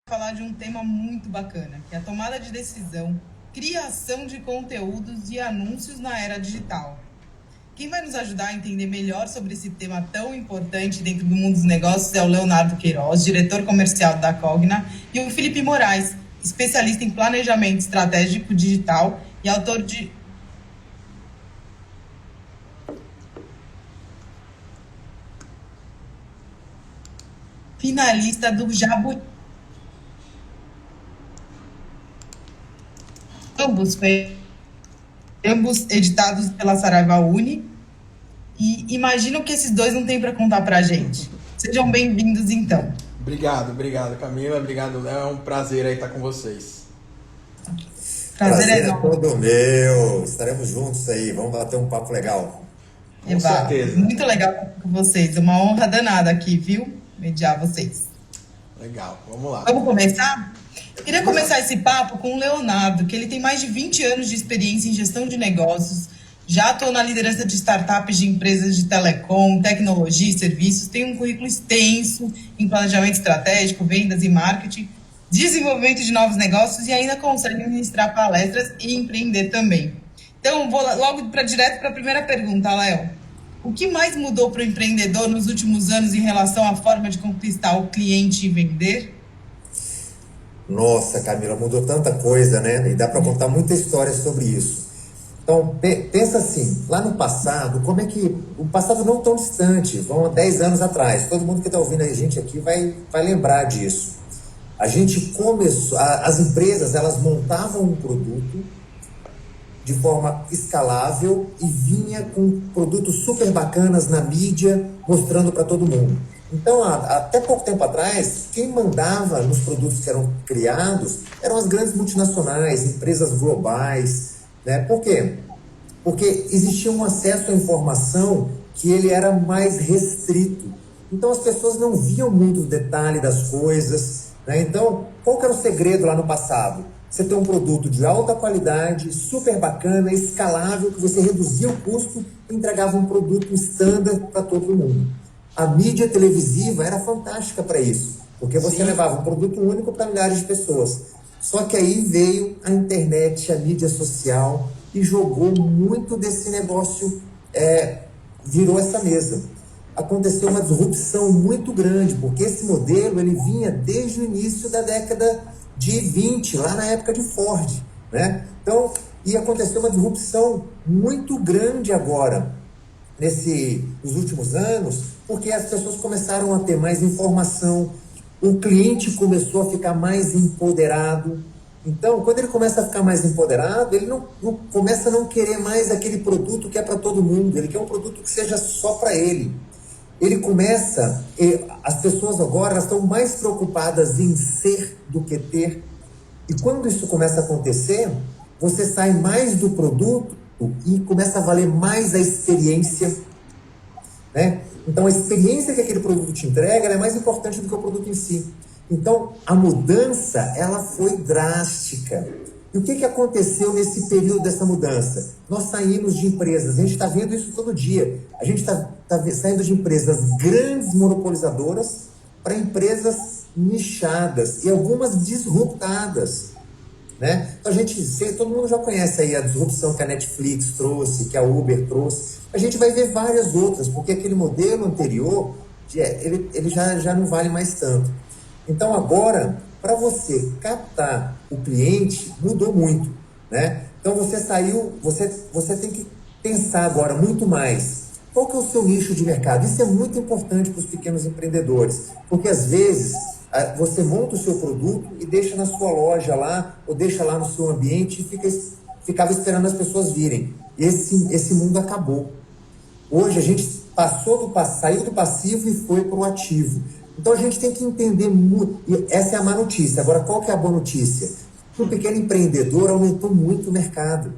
Falar de um tema muito bacana, que é a tomada de decisão, criação de conteúdos e anúncios na era digital. Quem vai nos ajudar a entender melhor sobre esse tema tão importante dentro do mundo dos negócios é o Leonardo Queiroz, diretor comercial da Cogna, e o Felipe Moraes, especialista em planejamento estratégico digital e autor de finalista do Jabuti. Ambos, ambos editados pela Saraiva Uni. E imagino que esses dois não têm para contar para a gente. Sejam bem-vindos, então. Obrigado, Camila. Obrigado, Léo. É um prazer aí estar com vocês. Prazer é Prazer é nosso. todo meu. Estaremos juntos aí. Vamos bater um papo legal. Com certeza. Muito legal estar com vocês. Uma honra danada aqui, viu? Mediar vocês. Legal, vamos lá. Vamos começar? Queria começar esse papo com o Leonardo, que ele tem mais de 20 anos de experiência em gestão de negócios, já atuou na liderança de startups de empresas de telecom, tecnologia e serviços, tem um currículo extenso em planejamento estratégico, vendas e marketing, desenvolvimento de novos negócios e ainda consegue ministrar palestras e empreender também. Então, vou logo direto para a primeira pergunta, Léo. O que mais mudou para o empreendedor nos últimos anos em relação à forma de conquistar o cliente e vender? Nossa, Camila, mudou tanta coisa, né? E dá para contar muita história sobre isso. Então, pensa assim, lá no passado, como é que... O passado não tão distante, vão há 10 anos atrás. Todo mundo que está ouvindo a gente aqui vai lembrar disso. A gente começou... As empresas, elas montavam um produto de forma escalável e vinha com produtos super bacanas na mídia, mostrando para todo mundo. Então, até pouco tempo atrás, quem mandava nos produtos que eram criados eram as grandes multinacionais, empresas globais, né? Por quê? Porque existia um acesso à informação que ele era mais restrito. Então, as pessoas não viam muito o detalhe das coisas, né? Então, qual que era o segredo lá no passado? Você tem um produto de alta qualidade, super bacana, escalável, que você reduzia o custo e entregava um produto standard para todo mundo. A mídia televisiva era fantástica para isso, porque você levava um produto único para milhares de pessoas. Só que aí veio a internet, a mídia social e jogou muito desse negócio, virou essa mesa. Aconteceu uma disrupção muito grande, porque esse modelo ele vinha desde o início da década de 20, lá na época de Ford, né? Então, e aconteceu uma disrupção muito grande agora, nos últimos anos, porque as pessoas começaram a ter mais informação, o cliente começou a ficar mais empoderado. Então, quando ele começa a ficar mais empoderado, ele não começa a não querer mais aquele produto que é para todo mundo, ele quer um produto que seja só para ele. Ele começa, as pessoas agora elas estão mais preocupadas em ser do que ter. E quando isso começa a acontecer, você sai mais do produto e começa a valer mais a experiência, né? Então, a experiência que aquele produto te entrega é mais importante do que o produto em si. Então, a mudança, ela foi drástica. E o que aconteceu nesse período dessa mudança? Nós saímos de empresas, a gente está vendo isso todo dia, a gente está saindo de empresas grandes monopolizadoras para empresas nichadas e algumas disruptadas, né? Então todo mundo já conhece aí a disrupção que a Netflix trouxe, que a Uber trouxe. A gente vai ver várias outras, porque aquele modelo anterior, ele já não vale mais tanto. Então agora, para você captar o cliente, mudou muito, né? Então você tem que pensar agora muito mais. Qual que é o seu nicho de mercado? Isso é muito importante para os pequenos empreendedores, porque às vezes você monta o seu produto e deixa na sua loja lá, ou deixa lá no seu ambiente e ficava esperando as pessoas virem. Esse mundo acabou. Hoje a gente saiu do passivo e foi para o ativo. Então a gente tem que entender muito, e essa é a má notícia. Agora, qual que é a boa notícia? Para o pequeno empreendedor aumentou muito o mercado.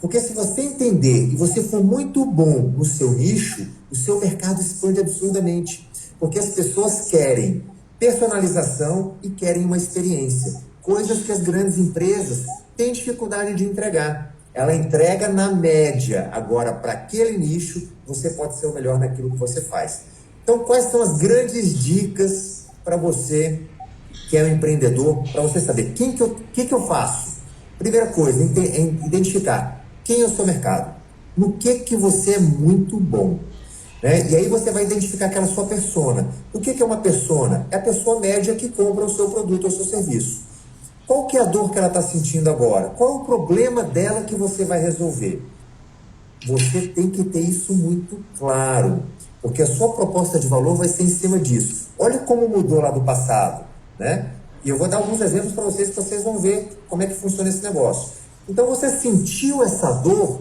Porque se você entender e você for muito bom no seu nicho, o seu mercado expande absurdamente. Porque as pessoas querem personalização e querem uma experiência. Coisas que as grandes empresas têm dificuldade de entregar. Ela entrega na média. Agora, para aquele nicho, você pode ser o melhor naquilo que você faz. Então, quais são as grandes dicas para você que é um empreendedor, para você saber que eu faço. Primeira coisa, identificar quem é o seu mercado, no que você é muito bom. Né? E aí você vai identificar aquela sua persona. O que é uma persona? É a pessoa média que compra o seu produto ou o seu serviço. Qual que é a dor que ela está sentindo agora? Qual é o problema dela que você vai resolver? Você tem que ter isso muito claro, porque a sua proposta de valor vai ser em cima disso. Olha como mudou lá do passado, né? E eu vou dar alguns exemplos para vocês, que vocês vão ver como é que funciona esse negócio. Então, você sentiu essa dor,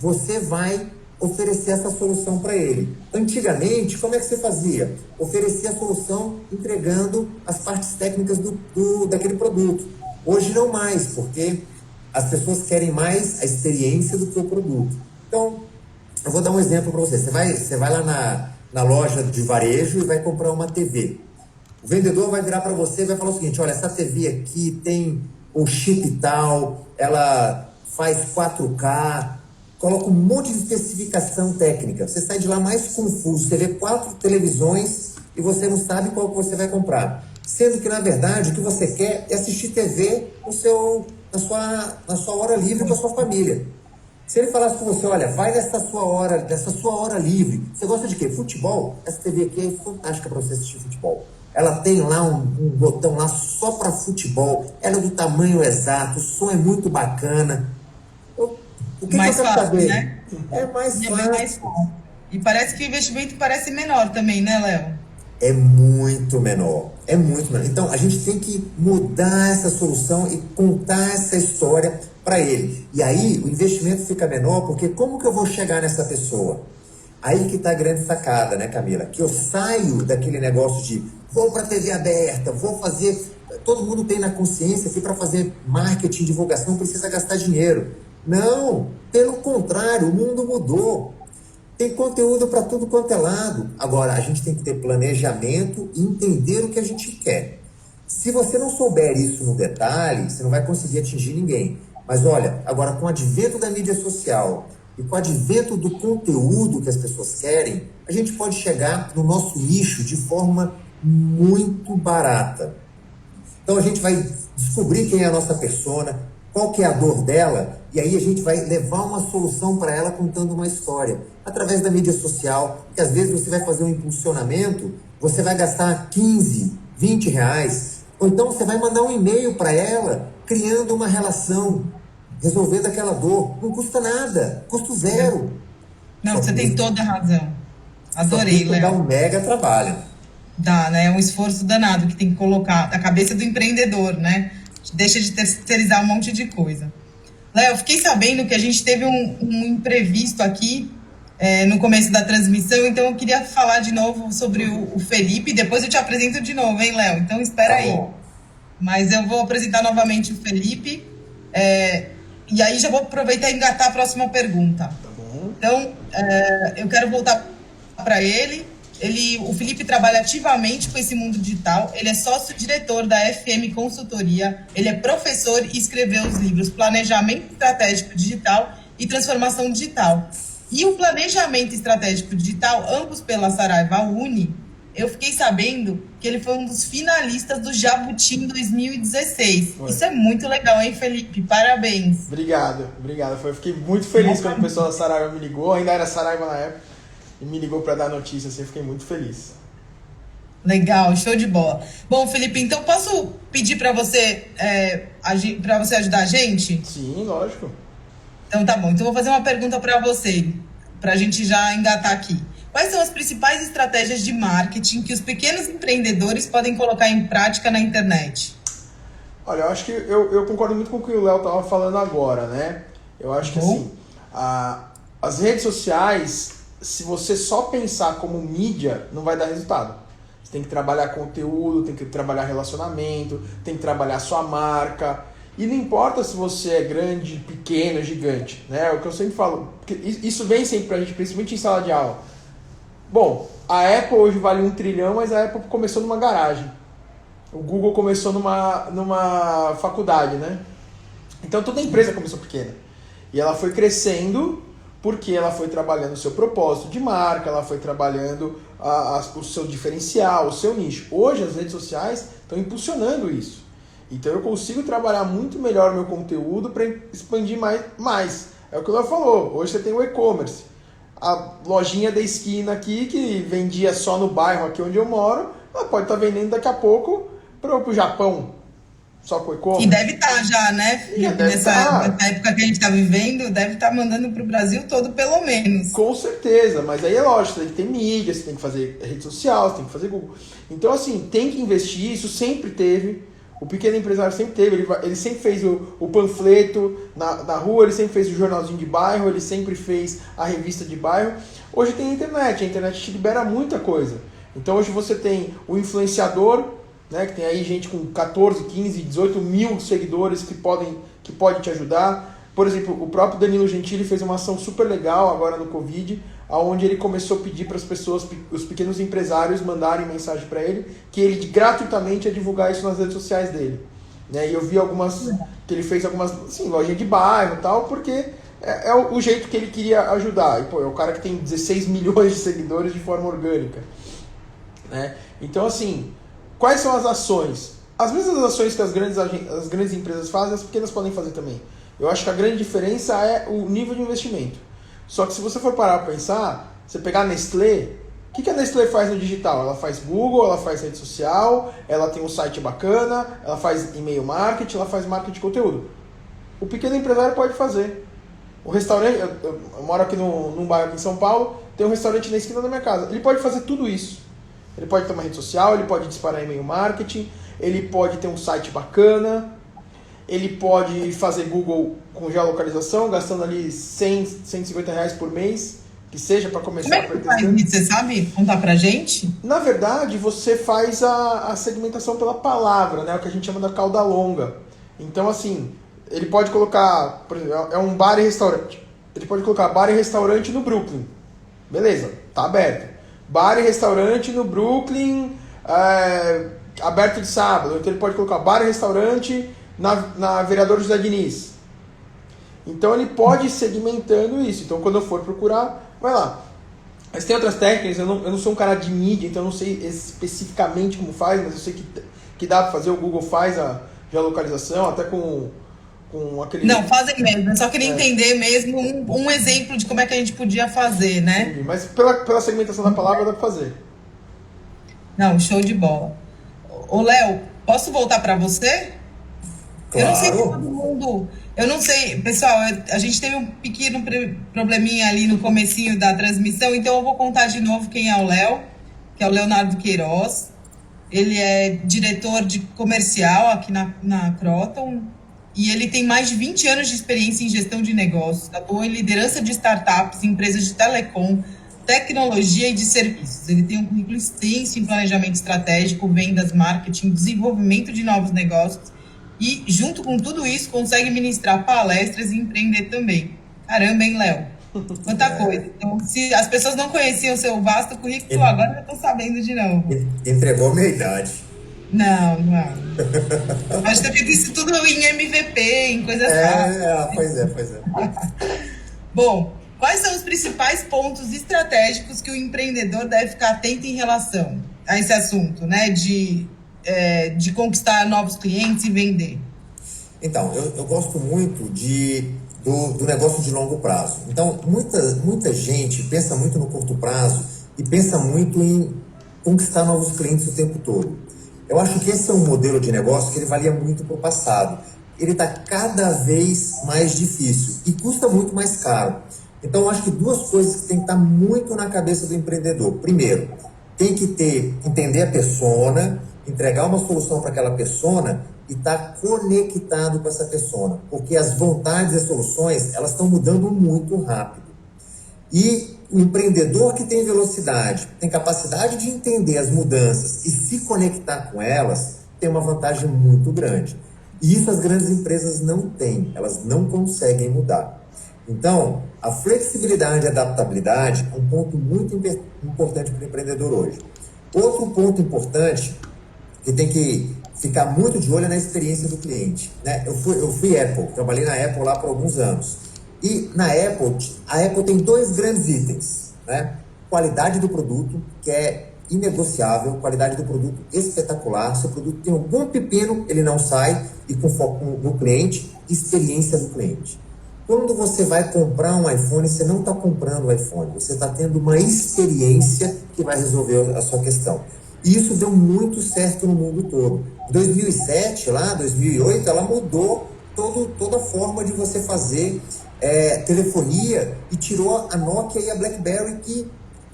você vai oferecer essa solução para ele. Antigamente, como é que você fazia? Oferecia a solução entregando as partes técnicas daquele produto. Hoje não mais, porque as pessoas querem mais a experiência do que o produto. Então, eu vou dar um exemplo para você. Você vai lá na loja de varejo e vai comprar uma TV. O vendedor vai virar para você e vai falar o seguinte: olha, essa TV aqui tem o chip tal, ela faz 4K, coloca um monte de especificação técnica. Você sai de lá mais confuso. Você vê 4 televisões e você não sabe qual que você vai comprar. Sendo que, na verdade, o que você quer é assistir TV na sua hora livre com a sua família. Se ele falasse com você: olha, vai nessa sua hora livre. Você gosta de quê? Futebol? Essa TV aqui é fantástica para você assistir futebol. Ela tem lá um botão lá só para futebol. Ela é do tamanho exato, o som é muito bacana. O que mais eu quero fácil, saber? né? É mais É fácil. mais fácil. E parece que o investimento parece menor também, né, Léo? É muito menor. É muito menor. Então, a gente tem que mudar essa solução e contar essa história para ele. E aí, o investimento fica menor, porque como que eu vou chegar nessa pessoa? Aí que está a grande sacada, né, Camila? Que eu saio daquele negócio de vou para a TV aberta, vou fazer... Todo mundo tem na consciência que para fazer marketing, divulgação, precisa gastar dinheiro. Não, pelo contrário, o mundo mudou. Tem conteúdo para tudo quanto é lado. Agora, a gente tem que ter planejamento e entender o que a gente quer. Se você não souber isso no detalhe, você não vai conseguir atingir ninguém. Mas olha, agora com o advento da mídia social e com o advento do conteúdo que as pessoas querem, a gente pode chegar no nosso nicho de forma muito barata. Então a gente vai descobrir quem é a nossa persona, qual que é a dor dela, e aí a gente vai levar uma solução para ela contando uma história. Através da mídia social, que às vezes você vai fazer um impulsionamento, você vai gastar 15, 20 reais, ou então você vai mandar um e-mail para ela, criando uma relação, resolvendo aquela dor. Não custa nada, custo zero. Não, Só você tem toda a razão. Adorei, Léo. Dá Léo. um mega trabalho. Dá, né? É um esforço danado que tem que colocar da cabeça do empreendedor, né? Deixa de terceirizar um monte de coisa. Léo, fiquei sabendo que a gente teve um imprevisto aqui no começo da transmissão, então eu queria falar de novo sobre o Felipe, depois eu te apresento de novo, hein, Léo? Então espera aí. Bom. Mas eu vou apresentar novamente o Felipe, e aí já vou aproveitar e engatar a próxima pergunta. Tá bom. Então, eu quero voltar para ele. O Felipe trabalha ativamente com esse mundo digital, ele é sócio-diretor da FM Consultoria, ele é professor e escreveu os livros Planejamento Estratégico Digital e Transformação Digital. E o Planejamento Estratégico Digital, ambos pela Saraiva Uni, eu fiquei sabendo que ele foi um dos finalistas do Jabuti em 2016. Foi. Isso é muito legal, hein, Felipe? Parabéns. Obrigado. Eu fiquei muito feliz quando o pessoal da Saraiva me ligou, ainda era Saraiva na época. E me ligou para dar notícia, assim, eu fiquei muito feliz. Legal, show de bola. Bom, Felipe, então posso pedir para você ajudar a gente? Sim, lógico. Então tá bom. Então vou fazer uma pergunta para você, para a gente já engatar aqui. Quais são as principais estratégias de marketing que os pequenos empreendedores podem colocar em prática na internet? Olha, eu acho que eu concordo muito com o que o Léo estava falando agora, né? Eu acho que assim, as redes sociais, se você só pensar como mídia, não vai dar resultado. Você tem que trabalhar conteúdo, tem que trabalhar relacionamento, tem que trabalhar sua marca. E não importa se você é grande, pequeno, gigante, né? O que eu sempre falo, isso vem sempre pra gente, principalmente em sala de aula. Bom, a Apple hoje vale 1 trilhão, mas a Apple começou numa garagem. O Google começou numa faculdade, né? Então toda empresa começou pequena. E ela foi crescendo porque ela foi trabalhando o seu propósito de marca, ela foi trabalhando o seu diferencial, o seu nicho. Hoje as redes sociais estão impulsionando isso. Então eu consigo trabalhar muito melhor o meu conteúdo para expandir mais. É o que o Léo falou, hoje você tem o e-commerce. A lojinha da esquina aqui, que vendia só no bairro aqui onde eu moro, ela pode estar vendendo daqui a pouco para o Japão, só com e-commerce. E deve estar já, né? Nessa época que a gente está vivendo, deve estar mandando para o Brasil todo, pelo menos. Com certeza, mas aí é lógico, você tem que ter mídia, você tem que fazer rede social, você tem que fazer Google. Então, assim, tem que investir, isso sempre teve. O pequeno empresário sempre teve, ele sempre fez o panfleto na rua, ele sempre fez o jornalzinho de bairro, ele sempre fez a revista de bairro. Hoje tem a internet te libera muita coisa. Então hoje você tem o influenciador, né, que tem aí gente com 14, 15, 18 mil seguidores que pode te ajudar. Por exemplo, o próprio Danilo Gentili fez uma ação super legal agora no Covid, onde ele começou a pedir para as pessoas, os pequenos empresários, mandarem mensagem para ele, que ele gratuitamente ia divulgar isso nas redes sociais dele. Né? E eu vi que ele fez algumas, assim, lojinha de bairro e tal, porque é o jeito que ele queria ajudar. E, pô, é o cara que tem 16 milhões de seguidores de forma orgânica. Né? Então, assim, quais são as ações? As mesmas ações que as grandes empresas fazem, as pequenas podem fazer também. Eu acho que a grande diferença é o nível de investimento. Só que se você for parar para pensar, você pegar a Nestlé, o que a Nestlé faz no digital? Ela faz Google, ela faz rede social, ela tem um site bacana, ela faz e-mail marketing, ela faz marketing de conteúdo. O pequeno empresário pode fazer. O restaurante, eu moro aqui num bairro aqui em São Paulo, tem um restaurante na esquina da minha casa. Ele pode fazer tudo isso. Ele pode ter uma rede social, ele pode disparar e-mail marketing, ele pode ter um site bacana, ele pode fazer Google com geolocalização, gastando ali 100, 150 reais por mês, que seja para começar a Como é que faz isso? Você sabe contar pra gente? Na verdade, você faz a segmentação pela palavra, né? O que a gente chama da cauda longa. Então, assim, ele pode colocar, por exemplo, é um bar e restaurante. Ele pode colocar bar e restaurante no Brooklyn. Beleza, tá aberto. Bar e restaurante no Brooklyn, aberto de sábado. Então ele pode colocar bar e restaurante na Vereador José Diniz. Então ele pode ir segmentando isso. Então quando eu for procurar, vai lá. Mas tem outras técnicas, eu não sou um cara de mídia, então eu não sei especificamente como faz, mas eu sei que dá para fazer, o Google faz a geolocalização, até com aquele... Não, fazem mesmo, eu só queria entender mesmo um exemplo de como é que a gente podia fazer, né? Entendi. Mas pela segmentação da palavra dá para fazer. Não, show de bola. Ô, Léo, posso voltar para você? Claro. Eu não sei se todo mundo... Eu não sei, pessoal, a gente teve um pequeno probleminha ali no comecinho da transmissão, então eu vou contar de novo quem é o Léo, que é o Leonardo Queiroz. Ele é diretor de comercial aqui na Croton, e ele tem mais de 20 anos de experiência em gestão de negócios, atuou em liderança de startups, empresas de telecom, tecnologia e de serviços. Ele tem um currículo extenso em planejamento estratégico, vendas, marketing, desenvolvimento de novos negócios, e, junto com tudo isso, consegue ministrar palestras e empreender também. Caramba, hein, Léo? Quanta coisa. Então, se as pessoas não conheciam o seu vasto currículo, agora já estão sabendo de novo. Entregou a minha idade. Não. Pode ter feito isso tudo em MVP, em coisas fáceis. Pois é. Bom, quais são os principais pontos estratégicos que o empreendedor deve ficar atento em relação a esse assunto, né? De conquistar novos clientes e vender? Então, eu gosto muito do negócio de longo prazo. Então, muita gente pensa muito no curto prazo e pensa muito em conquistar novos clientes o tempo todo. Eu acho que esse é um modelo de negócio que ele valia muito para o passado. Ele está cada vez mais difícil e custa muito mais caro. Então, eu acho que duas coisas que tem que estar muito na cabeça do empreendedor. Primeiro, tem que entender a persona, entregar uma solução para aquela persona e estar conectado com essa persona. Porque as vontades e as soluções, elas estão mudando muito rápido. E o empreendedor que tem velocidade, tem capacidade de entender as mudanças e se conectar com elas, tem uma vantagem muito grande. E isso as grandes empresas não têm, elas não conseguem mudar. Então, a flexibilidade e adaptabilidade é um ponto muito importante para o empreendedor hoje. Outro ponto importante que tem que ficar muito de olho é na experiência do cliente, né? Eu fui Apple, trabalhei na Apple lá por alguns anos. E na Apple, a Apple tem dois grandes itens, né? qualidade do produto, que é inegociável, qualidade do produto espetacular. Se o produto tem algum pepino, ele não sai, e com foco no cliente, experiência do cliente. Quando você vai comprar um iPhone, você não está comprando o iPhone, você está tendo uma experiência que vai resolver a sua questão. E isso deu muito certo no mundo todo. Em 2007, lá, 2008, ela mudou toda a forma de você fazer telefonia e tirou a Nokia e a BlackBerry, que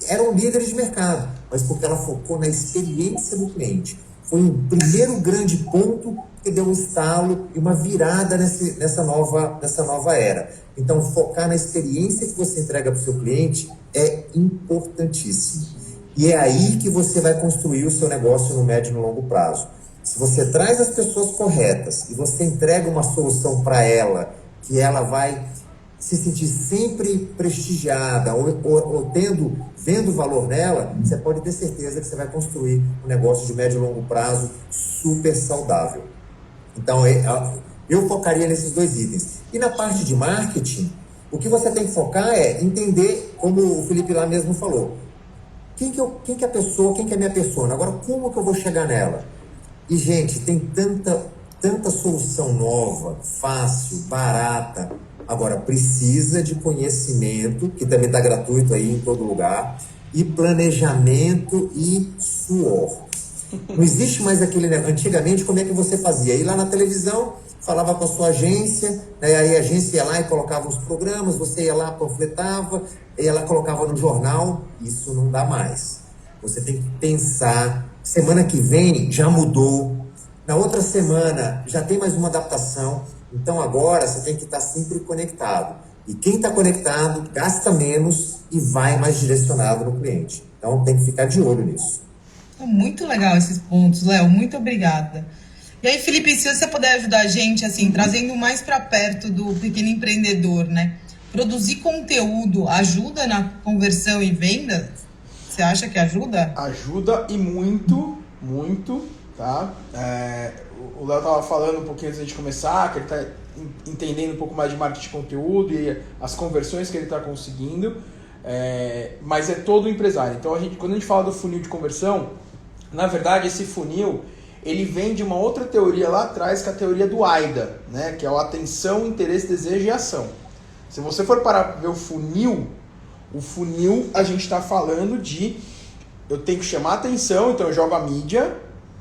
eram líderes de mercado, mas porque ela focou na experiência do cliente. Foi um primeiro grande ponto que deu um estalo e uma virada nessa nova era. Então, focar na experiência que você entrega para o seu cliente é importantíssimo. E é aí que você vai construir o seu negócio no médio e no longo prazo. Se você traz as pessoas corretas e você entrega uma solução para ela, que ela vai se sentir sempre prestigiada ou vendo valor nela, você pode ter certeza que você vai construir um negócio de médio e longo prazo super saudável. Então, eu focaria nesses 2 itens. E na parte de marketing, o que você tem que focar é entender, como o Felipe lá mesmo falou, quem que é a pessoa, quem que é a minha persona, agora como que eu vou chegar nela? E, gente, tem tanta solução nova, fácil, barata. Agora, precisa de conhecimento, que também está gratuito aí em todo lugar, e planejamento e suor. Não existe mais aquele... Antigamente, como é que você fazia? Ir lá na televisão, falava com a sua agência, né? Aí a agência ia lá e colocava os programas, você ia lá, panfletava, e ela colocava no jornal. Isso não dá mais. Você tem que pensar. Semana que vem já mudou. Na outra semana já tem mais uma adaptação. Então agora você tem que estar sempre conectado. E quem está conectado gasta menos e vai mais direcionado no cliente. Então tem que ficar de olho nisso. Muito legal esses pontos, Léo. Muito obrigada. E aí, Felipe, se você puder ajudar a gente, assim, trazendo mais para perto do pequeno empreendedor, né? Produzir conteúdo ajuda na conversão e venda? Você acha que ajuda? Ajuda e muito, tá? O Léo estava falando um pouquinho antes de começar, que ele está entendendo um pouco mais de marketing de conteúdo e as conversões que ele está conseguindo, mas é todo empresário. Então, quando a gente fala do funil de conversão, na verdade, esse funil ele vem de uma outra teoria lá atrás, que é a teoria do AIDA, né? Que é o atenção, interesse, desejo e ação. Se você for parar para ver o funil a gente está falando de eu tenho que chamar atenção, então eu jogo a mídia,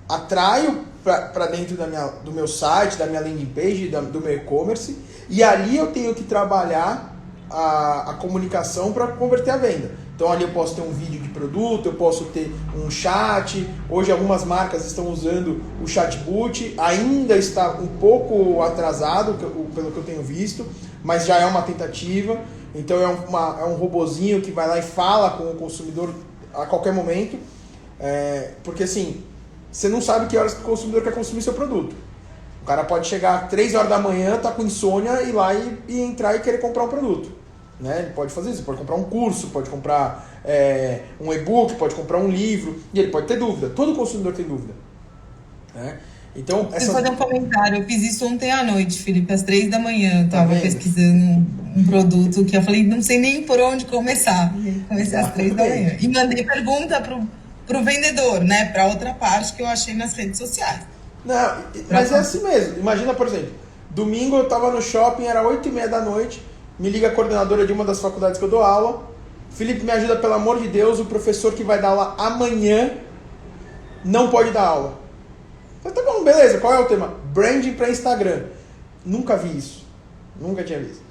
atraio para dentro do meu site, da minha landing page, do meu e-commerce, e ali eu tenho que trabalhar a comunicação para converter a venda. Então ali eu posso ter um vídeo de produto, eu posso ter um chat. Hoje algumas marcas estão usando o chatbot, ainda está um pouco atrasado pelo que eu tenho visto, mas já é uma tentativa. Então é um robozinho que vai lá e fala com o consumidor a qualquer momento, porque assim, você não sabe que horas que o consumidor quer consumir seu produto. O cara pode chegar 3 horas da manhã, tá com insônia, ir lá e entrar e querer comprar um produto. Né? Ele pode fazer isso, pode comprar um curso, pode comprar um e-book, pode comprar um livro, e ele pode ter dúvida. Todo consumidor tem dúvida. Né? Então, Preciso fazer um comentário. Eu fiz isso ontem à noite, Felipe, às 3 da manhã. Eu estava pesquisando um produto que eu falei, não sei nem por onde começar. Comecei às 3 da manhã. E mandei pergunta pro vendedor, né? Para outra parte que eu achei nas redes sociais. Não, mas é assim mesmo. Imagina, por exemplo, domingo eu estava no shopping, era 8h30 da noite, me liga a coordenadora de uma das faculdades que eu dou aula. Felipe, me ajuda, pelo amor de Deus, o professor que vai dar aula amanhã não pode dar aula. Falei, tá bom, beleza, qual é o tema? Branding para Instagram. Nunca vi isso. Nunca tinha visto.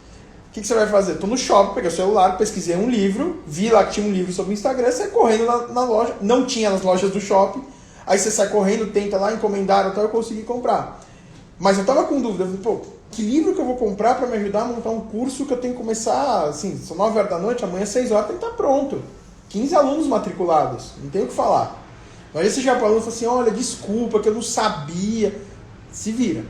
O que você vai fazer? Tô no shopping, peguei o celular, pesquisei um livro, vi lá que tinha um livro sobre o Instagram, saí correndo na loja, não tinha nas lojas do shopping, aí você sai correndo, tenta lá, encomendar, então eu consegui comprar. Mas eu tava com dúvida, eu falei, pô, que livro que eu vou comprar para me ajudar a montar um curso que eu tenho que começar, assim, são 9 horas da noite, amanhã 6 horas tem que estar pronto. 15 alunos matriculados, não tem o que falar. Mas esse já falou, falou assim, olha, desculpa, que eu não sabia. Se vira.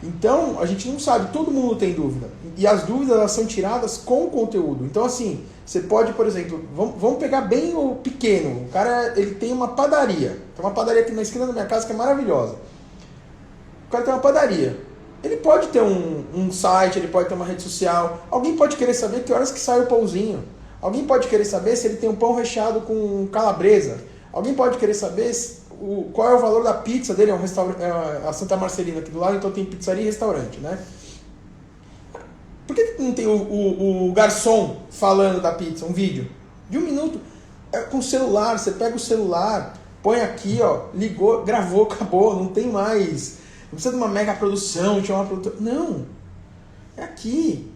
Então, a gente não sabe, todo mundo tem dúvida. E as dúvidas, elas são tiradas com o conteúdo. Então, assim, você pode, por exemplo, vamos pegar bem o pequeno. O cara, ele tem uma padaria. Tem uma padaria aqui na esquina da minha casa que é maravilhosa. O cara tem uma padaria. Ele pode ter um site, ele pode ter uma rede social. Alguém pode querer saber que horas que sai o pãozinho. Alguém pode querer saber se ele tem um pão recheado com calabresa. Alguém pode querer saber qual é o valor da pizza dele. É um restaurante, a Santa Marcelina aqui do lado, então tem pizzaria e restaurante, né? Por que não tem o garçom falando da pizza, um vídeo? De 1 minuto. Com o celular, você pega o celular, põe aqui, ó, ligou, gravou, acabou, não tem mais. Não precisa de uma mega produção, de uma produtora. Não. É aqui.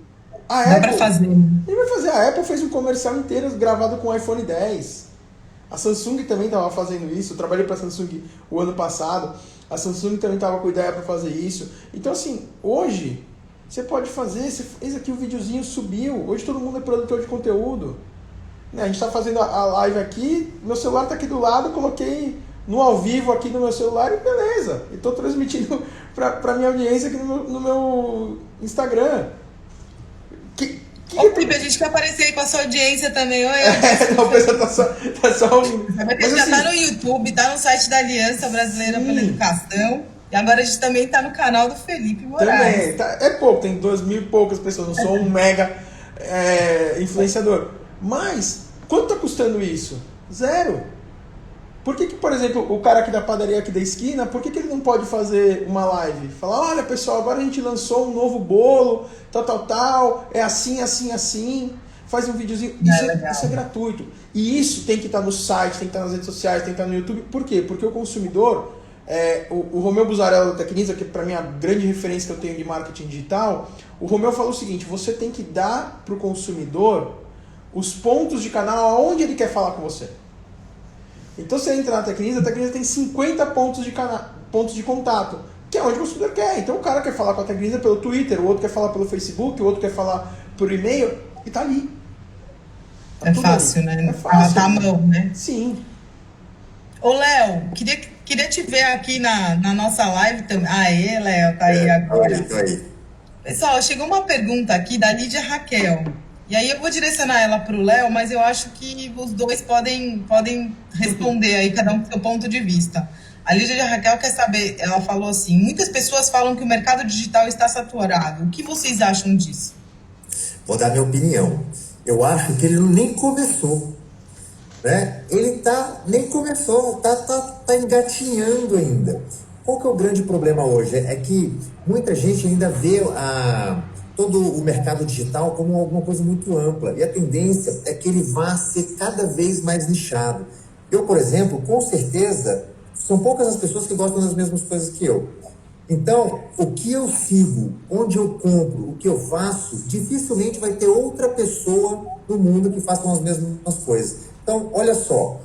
Dá pra fazer. Ele vai fazer. A Apple fez um comercial inteiro gravado com o iPhone X. A Samsung também estava fazendo isso. Eu trabalhei para a Samsung o ano passado. A Samsung também estava com ideia para fazer isso. Então, assim, hoje você pode fazer. Esse aqui o videozinho subiu. Hoje todo mundo é produtor de conteúdo. Né? A gente está fazendo a live aqui. Meu celular está aqui do lado. Coloquei no ao vivo aqui no meu celular e beleza. E estou transmitindo para minha audiência aqui no meu Instagram. Ô, Felipe, a gente quer aparecer aí com a sua audiência também. Oi, não, o pessoal tá só ouvindo. Mas já tá no YouTube, tá no site da Aliança Brasileira pela Educação. E agora a gente também tá no canal do Felipe Moraes. Também, é pouco, tem 2.000 e poucas pessoas, não sou um mega influenciador. Mas, quanto tá custando isso? 0. Por que, por exemplo, o cara aqui da padaria aqui da esquina, por que ele não pode fazer uma live? Falar, olha pessoal, agora a gente lançou um novo bolo, tal, é assim, assim, assim. Faz um videozinho. Isso é gratuito. E isso tem que estar no site, tem que estar nas redes sociais, tem que estar no YouTube. Por quê? Porque o consumidor, o Romeu Buzarello da Tecnisa, que para mim é a grande referência que eu tenho de marketing digital, o Romeu falou o seguinte, você tem que dar para o consumidor os pontos de canal aonde ele quer falar com você. Então você entra na Tecnisa, a Tecnisa tem 50 pontos de contato, que é onde o consumidor quer. Então o cara quer falar com a Tecnisa pelo Twitter, o outro quer falar pelo Facebook, o outro quer falar por e-mail, e tá ali. Tá fácil, ali, né? É fácil. Tá à mão, né? Sim. Ô, Léo, queria te ver aqui na nossa live também. Aê, Léo, tá aí agora. Tô aí. Pessoal, chegou uma pergunta aqui da Lídia Raquel. E aí eu vou direcionar ela para o Léo, mas eu acho que os dois podem responder aí, cada um com seu ponto de vista. A Lídia Raquel quer saber, ela falou assim, muitas pessoas falam que o mercado digital está saturado. O que vocês acham disso? Vou dar minha opinião. Eu acho que ele nem começou. Né? Ele nem começou, tá engatinhando ainda. Qual que é o grande problema hoje? É que muita gente ainda vê todo o mercado digital como alguma coisa muito ampla. E a tendência é que ele vá ser cada vez mais nichado. Eu, por exemplo, com certeza, são poucas as pessoas que gostam das mesmas coisas que eu. Então, o que eu sigo, onde eu compro, o que eu faço, dificilmente vai ter outra pessoa no mundo que faça as mesmas coisas. Então, olha só,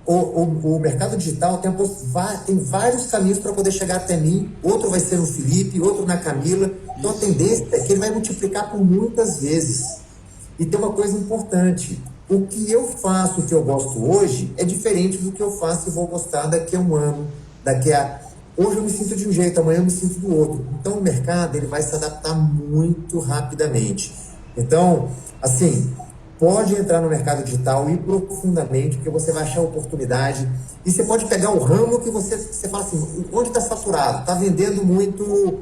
o mercado digital tem vários caminhos para poder chegar até mim. Outro vai ser no Felipe, outro na Camila. Então, a tendência é que ele vai multiplicar por muitas vezes. E tem uma coisa importante. O que eu faço, o que eu gosto hoje, é diferente do que eu faço e vou gostar daqui a um ano. Hoje eu me sinto de um jeito, amanhã eu me sinto do outro. Então, o mercado ele vai se adaptar muito rapidamente. Então, assim, pode entrar no mercado digital e ir profundamente, porque você vai achar oportunidade. E você pode pegar o ramo que você fala assim, onde está saturado? Está vendendo muito...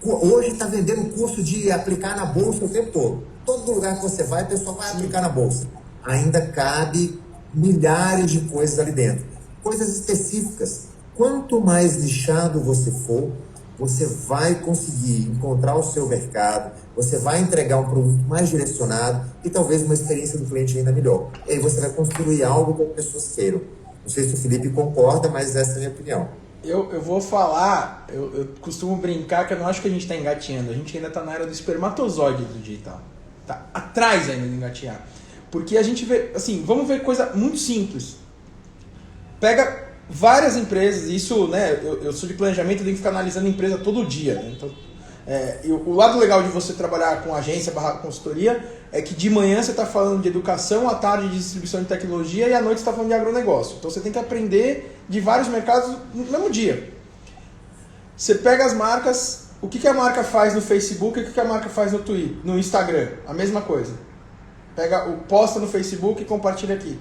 Hoje está vendendo curso de aplicar na bolsa o tempo todo. Todo lugar que você vai, o pessoal vai aplicar na bolsa. Ainda cabe milhares de coisas ali dentro. Coisas específicas. Quanto mais nichado você for, você vai conseguir encontrar o seu mercado, você vai entregar um produto mais direcionado e talvez uma experiência do cliente ainda melhor. E aí você vai construir algo que as pessoas queiram. Não sei se o Felipe concorda, mas essa é a minha opinião. Eu vou falar, eu costumo brincar que eu não acho que a gente está engatinhando, a gente ainda está na era do espermatozoide do digital. Está atrás ainda de engatinhar. Porque a gente vê, assim, vamos ver coisa muito simples. Pega várias empresas, isso, né, eu sou de planejamento, eu tenho que ficar analisando a empresa todo dia, né? Então, o lado legal de você trabalhar com agência / consultoria é que de manhã você está falando de educação, à tarde de distribuição de tecnologia e à noite você está falando de agronegócio. Então você tem que aprender de vários mercados no mesmo dia. Você pega as marcas, o que a marca faz no Facebook e o que a marca faz no Twitter, no Instagram, a mesma coisa. Posta no Facebook e compartilha aqui.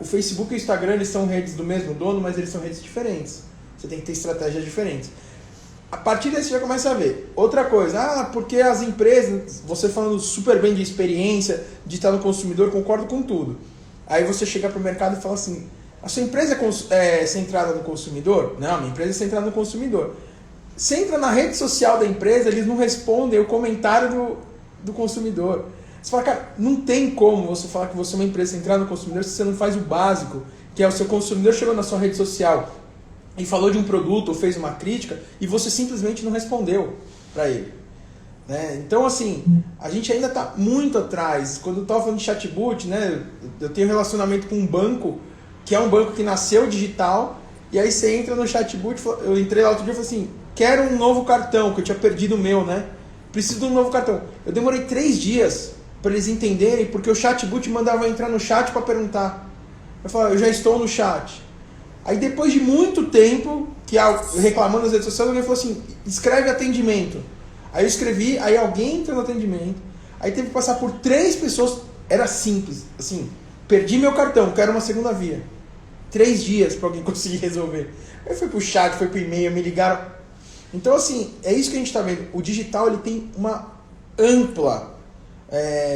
O Facebook e o Instagram eles são redes do mesmo dono, mas eles são redes diferentes. Você tem que ter estratégias diferentes. A partir daí você já começa a ver. Outra coisa, porque as empresas, você falando super bem de experiência, de estar no consumidor, concordo com tudo. Aí você chega para o mercado e fala assim, a sua empresa é centrada no consumidor? Não, minha empresa é centrada no consumidor. Você entra na rede social da empresa, eles não respondem o comentário do consumidor. Você fala, cara, não tem como você falar que você é uma empresa centrada no consumidor se você não faz o básico, que é o seu consumidor chegou na sua rede social e falou de um produto ou fez uma crítica e você simplesmente não respondeu para ele. Né? Então, assim, a gente ainda está muito atrás. Quando eu estava falando de chatbot, né, eu tenho relacionamento com um banco, que é um banco que nasceu digital, e aí você entra no chatbot, eu entrei lá outro dia e falei assim, quero um novo cartão, que eu tinha perdido o meu, né? Preciso de um novo cartão. Eu demorei 3 dias para eles entenderem, porque o chatbot mandava eu entrar no chat para perguntar. Eu falava, eu já estou no chat. Aí depois de muito tempo, que reclamando nas redes sociais, alguém falou assim, escreve atendimento. Aí eu escrevi, aí alguém entrou no atendimento, aí teve que passar por 3 pessoas, era simples, assim, perdi meu cartão, quero uma segunda via. 3 dias para alguém conseguir resolver. Aí foi pro chat, foi pro e-mail, me ligaram. Então, assim, é isso que a gente está vendo. O digital ele tem uma ampla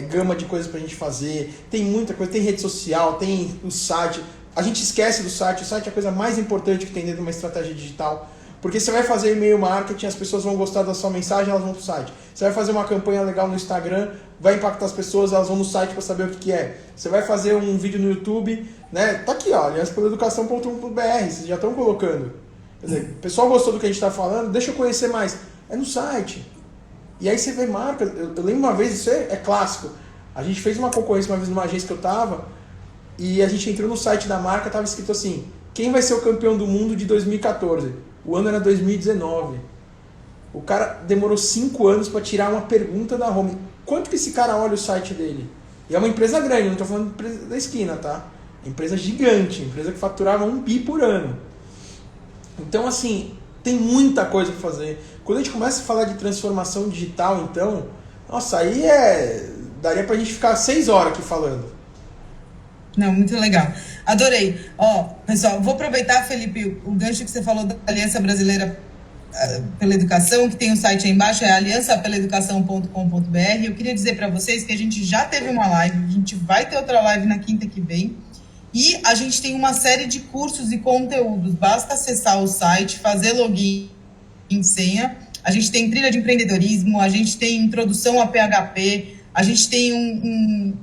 gama de coisas pra gente fazer. Tem muita coisa, tem rede social, tem o site. A gente esquece do site. O site é a coisa mais importante que tem dentro de uma estratégia digital. Porque você vai fazer e-mail marketing, as pessoas vão gostar da sua mensagem, elas vão pro site. Você vai fazer uma campanha legal no Instagram, vai impactar as pessoas, elas vão no site para saber o que é. Você vai fazer um vídeo no YouTube, né? Tá aqui, ó, aliançapellaeducação.com.br, vocês já estão colocando. Quer dizer, o pessoal gostou do que a gente está falando, deixa eu conhecer mais. É no site. E aí você vê marca. Eu lembro uma vez, isso é clássico. A gente fez uma concorrência uma vez numa agência que eu tava, e a gente entrou no site da marca, tava escrito assim, quem vai ser o campeão do mundo de 2014? O ano era 2019. O cara demorou 5 anos para tirar uma pergunta da home. Quanto que esse cara olha o site dele? E é uma empresa grande, não estou falando de empresa da esquina, tá? É empresa gigante, empresa que faturava 1 bi por ano. Então, assim, tem muita coisa para fazer. Quando a gente começa a falar de transformação digital, então, nossa, aí daria pra gente ficar 6 horas aqui falando. Não, muito legal. Adorei. Ó, pessoal, vou aproveitar, Felipe, o gancho que você falou da Aliança Brasileira pela Educação, que tem o site aí embaixo, é aliançapelaeducação.com.br. Eu queria dizer para vocês que a gente já teve uma live, a gente vai ter outra live na quinta que vem, e a gente tem uma série de cursos e conteúdos. Basta acessar o site, fazer login em senha. A gente tem trilha de empreendedorismo, a gente tem introdução a PHP, a gente tem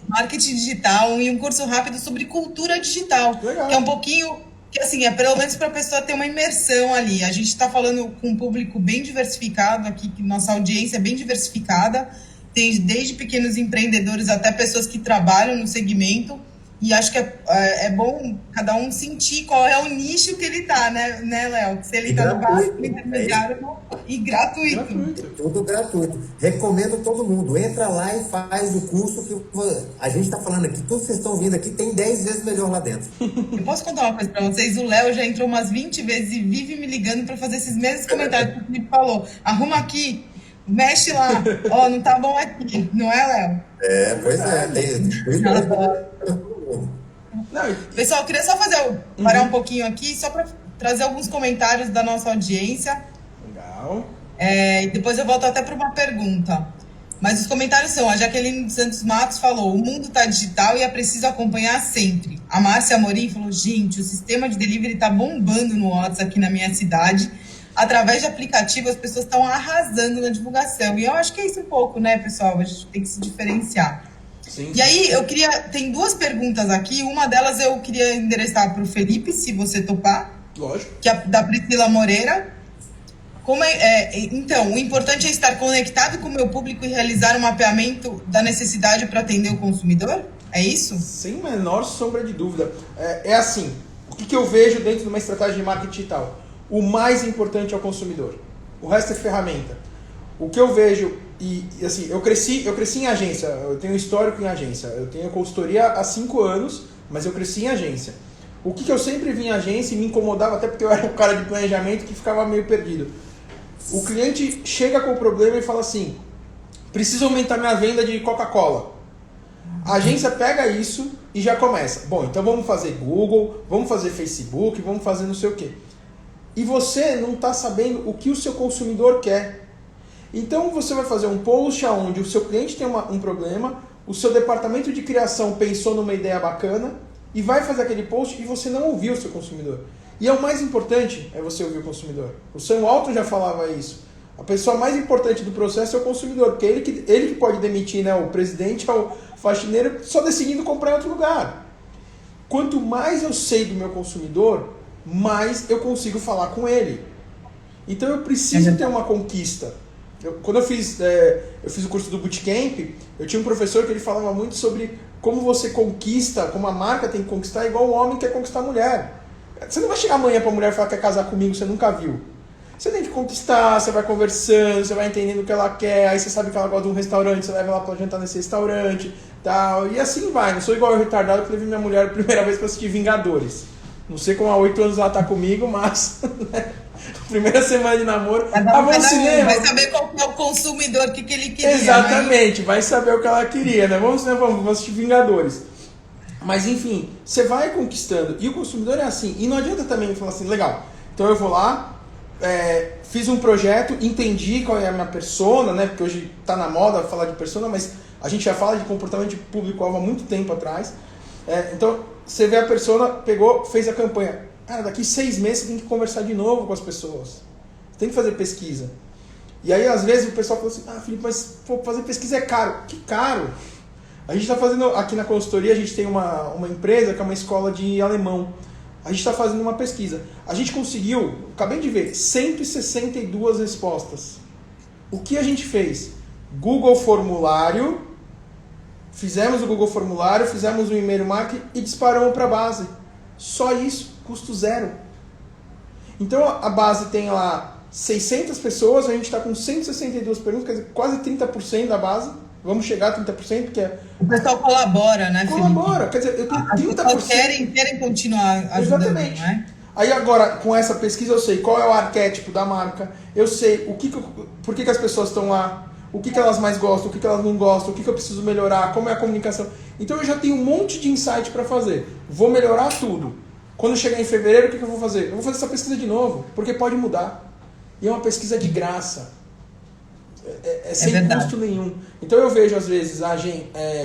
marketing digital e um curso rápido sobre cultura digital. Legal. Que é um pouquinho, que assim, é pelo menos para a pessoa ter uma imersão ali. A gente está falando com um público bem diversificado aqui, que nossa audiência é bem diversificada, tem desde pequenos empreendedores até pessoas que trabalham no segmento, e acho que é bom cada um sentir qual é o nicho que ele está, né, Léo? Se ele está no básico, intermediário e gratuito. Tudo gratuito. Recomendo todo mundo. Entra lá e faz o curso que a gente está falando aqui. Tudo que vocês estão vendo aqui tem 10 vezes melhor lá dentro. Eu posso contar uma coisa para vocês? O Léo já entrou umas 20 vezes e vive me ligando para fazer esses mesmos comentários que o Felipe falou. Arruma aqui, mexe lá. Ó, não tá bom aqui. Não é, Léo? Pois é. Pessoal, eu queria só parar um pouquinho aqui, só para trazer alguns comentários da nossa audiência. Legal. E depois eu volto até para uma pergunta. Mas os comentários são, a Jaqueline Santos Matos falou, o mundo está digital e é preciso acompanhar sempre. A Márcia Amorim falou, gente, o sistema de delivery está bombando no WhatsApp aqui na minha cidade. Através de aplicativo, as pessoas estão arrasando na divulgação. E eu acho que é isso um pouco, né, pessoal? A gente tem que se diferenciar. Sim. E aí, tem 2 perguntas aqui. Uma delas eu queria endereçar para o Felipe, se você topar. Lógico. Que é da Priscila Moreira. Então, o importante é estar conectado com o meu público e realizar um mapeamento da necessidade para atender o consumidor? É isso? Sem menor sombra de dúvida. É assim, o que eu vejo dentro de uma estratégia de marketing digital? O mais importante é o consumidor. O resto é ferramenta. O que eu vejo, e assim, eu cresci em agência, eu tenho histórico em agência, eu tenho consultoria há 5 anos, mas eu cresci em agência. O que eu sempre vi em agência e me incomodava, até porque eu era um cara de planejamento que ficava meio perdido. O cliente chega com o problema e fala assim, preciso aumentar minha venda de Coca-Cola. A agência pega isso e já começa. Bom, então vamos fazer Google, vamos fazer Facebook, vamos fazer não sei o quê. E você não está sabendo o que o seu consumidor quer. Então você vai fazer um post onde o seu cliente tem um problema, o seu departamento de criação pensou numa ideia bacana e vai fazer aquele post e você não ouviu o seu consumidor. E é o mais importante, é você ouvir o consumidor. O Sam Walton já falava isso. A pessoa mais importante do processo é o consumidor, porque ele que pode demitir, né, o presidente ou o faxineiro só decidindo comprar em outro lugar. Quanto mais eu sei do meu consumidor, mais eu consigo falar com ele. Então eu preciso ter uma conquista. Quando eu fiz o curso do Bootcamp, eu tinha um professor que ele falava muito sobre como você conquista, como a marca tem que conquistar, igual o homem quer conquistar a mulher. Você não vai chegar amanhã pra mulher e falar que quer casar comigo, você nunca viu. Você tem que conquistar, você vai conversando, você vai entendendo o que ela quer, aí você sabe que ela gosta de um restaurante, você leva ela pra jantar nesse restaurante, tal, e assim vai. Não sou igual eu retardado que levei minha mulher a primeira vez pra assistir Vingadores. Não sei como há 8 anos ela tá comigo, mas né? Primeira semana de namoro, vamos ao cinema. Vai saber qual é o consumidor, o que ele queria. Exatamente, vai saber o que ela queria, né? Vamos assistir Vingadores. Mas enfim, você vai conquistando. E o consumidor é assim. E não adianta também falar assim, legal, então eu vou lá, fiz um projeto, entendi qual é a minha persona, né? Porque hoje tá na moda falar de persona, mas a gente já fala de comportamento de público-alvo há muito tempo atrás. Então, você vê a persona, pegou, fez a campanha. Cara, daqui 6 meses você tem que conversar de novo com as pessoas. Você tem que fazer pesquisa. E aí, às vezes, o pessoal fala assim, Felipe, mas fazer pesquisa é caro. Que caro? A gente está fazendo, aqui na consultoria, a gente tem uma empresa que é uma escola de alemão. A gente está fazendo uma pesquisa. A gente conseguiu, acabei de ver, 162 respostas. O que a gente fez? Google Formulário, fizemos o Google Formulário, fizemos o e-mail marketing e disparamos para a base. Só isso, custo zero. Então a base tem lá 600 pessoas, a gente está com 162 perguntas, quer dizer, quase 30% da base. Vamos chegar a 30%, porque o pessoal colabora, né, Felipe? Colabora, quer dizer, eu tenho 30%. As querem continuar ajudando, exatamente. Né? Aí agora, com essa pesquisa, eu sei qual é o arquétipo da marca, eu sei por que as pessoas estão lá, o que elas mais gostam, o que elas não gostam, o que eu preciso melhorar, como é a comunicação. Então eu já tenho um monte de insight para fazer. Vou melhorar tudo. Quando chegar em fevereiro, o que eu vou fazer? Eu vou fazer essa pesquisa de novo, porque pode mudar. E é uma pesquisa de graça. Sem custo nenhum. Então eu vejo às vezes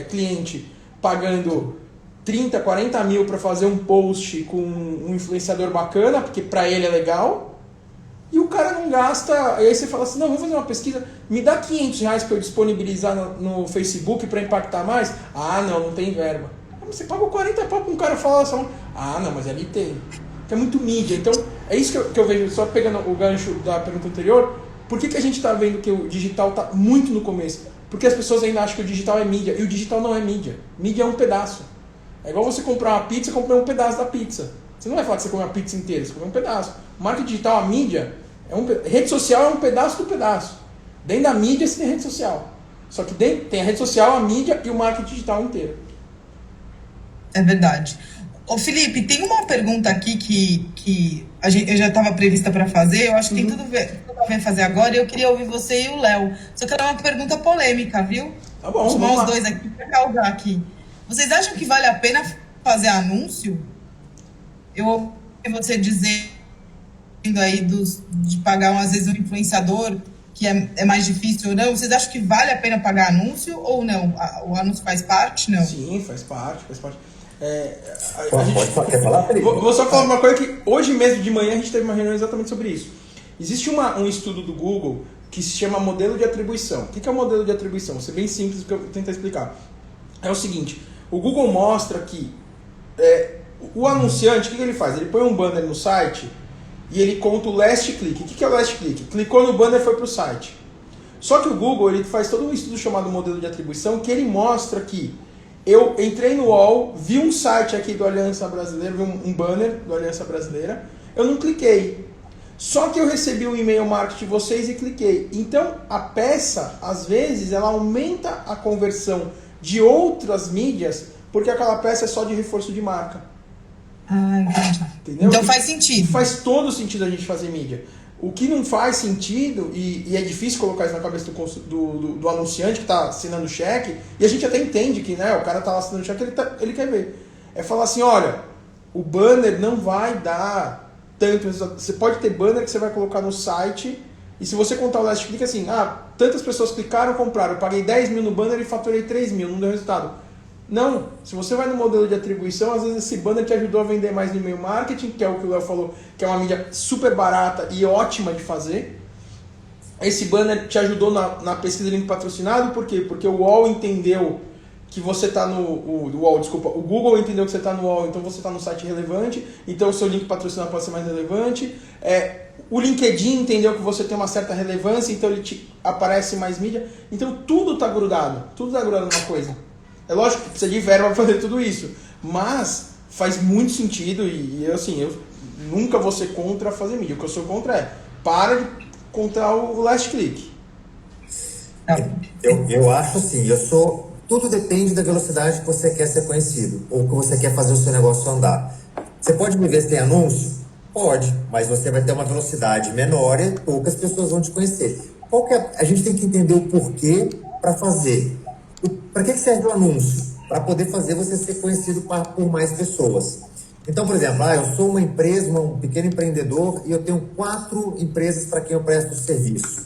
cliente pagando 30, 40 mil para fazer um post com um influenciador bacana, porque para ele é legal, e o cara não gasta. E aí você fala assim, não, vou fazer uma pesquisa, me dá R$500 para eu disponibilizar no Facebook para impactar mais. Ah, não tem verba. Você pagou 40 pau para um cara falar só, não, mas ali tem. Que é muito mídia. Então é isso que eu vejo, só pegando o gancho da pergunta anterior. Por que a gente está vendo que o digital está muito no começo? Porque as pessoas ainda acham que o digital é mídia. E o digital não é mídia. Mídia é um pedaço. É igual você comprar uma pizza e comprar um pedaço da pizza. Você não vai falar que você come a pizza inteira, você come um pedaço. Marketing digital, a mídia, rede social é um pedaço do pedaço. Dentro da mídia você tem rede social. Só que tem a rede social, a mídia e o marketing digital inteiro. É verdade. Ô Felipe, tem uma pergunta aqui que eu já estava prevista para fazer, eu acho que tem tudo a ver fazer agora, e eu queria ouvir você e o Léo. Só que era uma pergunta polêmica, viu? Tá bom, vou chamar os dois aqui para causar aqui. Vocês acham que vale a pena fazer anúncio? Eu ouvi você dizendo aí de pagar, às vezes, um influenciador, que é mais difícil ou não. Vocês acham que vale a pena pagar anúncio ou não? O anúncio faz parte, não? Sim, faz parte. Quer falar, Felipe? Vou só falar uma coisa que hoje mesmo de manhã a gente teve uma reunião exatamente sobre isso. Existe um estudo do Google que se chama modelo de atribuição. O que é o modelo de atribuição? Vou ser bem simples que eu vou tentar explicar. É o seguinte, o Google mostra que o anunciante, o que ele faz? Ele põe um banner no site e ele conta o last click. O que é o last click? Clicou no banner e foi para o site. Só que o Google ele faz todo um estudo chamado modelo de atribuição que ele mostra que eu entrei no UOL, vi um site aqui do Aliança Brasileira, vi um banner do Aliança Brasileira, eu não cliquei. Só que eu recebi um e-mail marketing de vocês e cliquei. Então, a peça, às vezes, ela aumenta a conversão de outras mídias, porque aquela peça é só de reforço de marca. Entendi. Entendeu? Então faz sentido. Faz todo sentido a gente fazer mídia. O que não faz sentido, e é difícil colocar isso na cabeça do anunciante que está assinando o cheque, e a gente até entende que, né, o cara está assinando o cheque, ele quer ver. É falar assim, olha, o banner não vai dar tanto resultado. Você pode ter banner que você vai colocar no site, e se você contar o last click, assim, tantas pessoas clicaram, compraram, eu paguei 10 mil no banner e faturei 3 mil, não deu resultado. Não, se você vai no modelo de atribuição, às vezes esse banner te ajudou a vender mais no e-mail marketing, que é o que o Léo falou, que é uma mídia super barata e ótima de fazer. Esse banner te ajudou na pesquisa de link patrocinado, por quê? Porque o UOL entendeu que você está o Google entendeu que você está no UOL, então você está no site relevante, então o seu link patrocinado pode ser mais relevante. O LinkedIn entendeu que você tem uma certa relevância, então ele te aparece mais mídia. Então tudo está grudado numa coisa. É lógico que precisa de verba para fazer tudo isso, mas faz muito sentido e assim, eu nunca vou ser contra fazer mídia. O que eu sou contra para de contar o last click. Eu acho assim, tudo depende da velocidade que você quer ser conhecido ou que você quer fazer o seu negócio andar. Você pode me ver se tem anúncio? Pode, mas você vai ter uma velocidade menor e poucas pessoas vão te conhecer. A gente tem que entender o porquê para fazer. Para que serve o anúncio? Para poder fazer você ser conhecido por mais pessoas. Então, por exemplo, eu sou uma empresa, um pequeno empreendedor e eu tenho 4 empresas para quem eu presto serviço.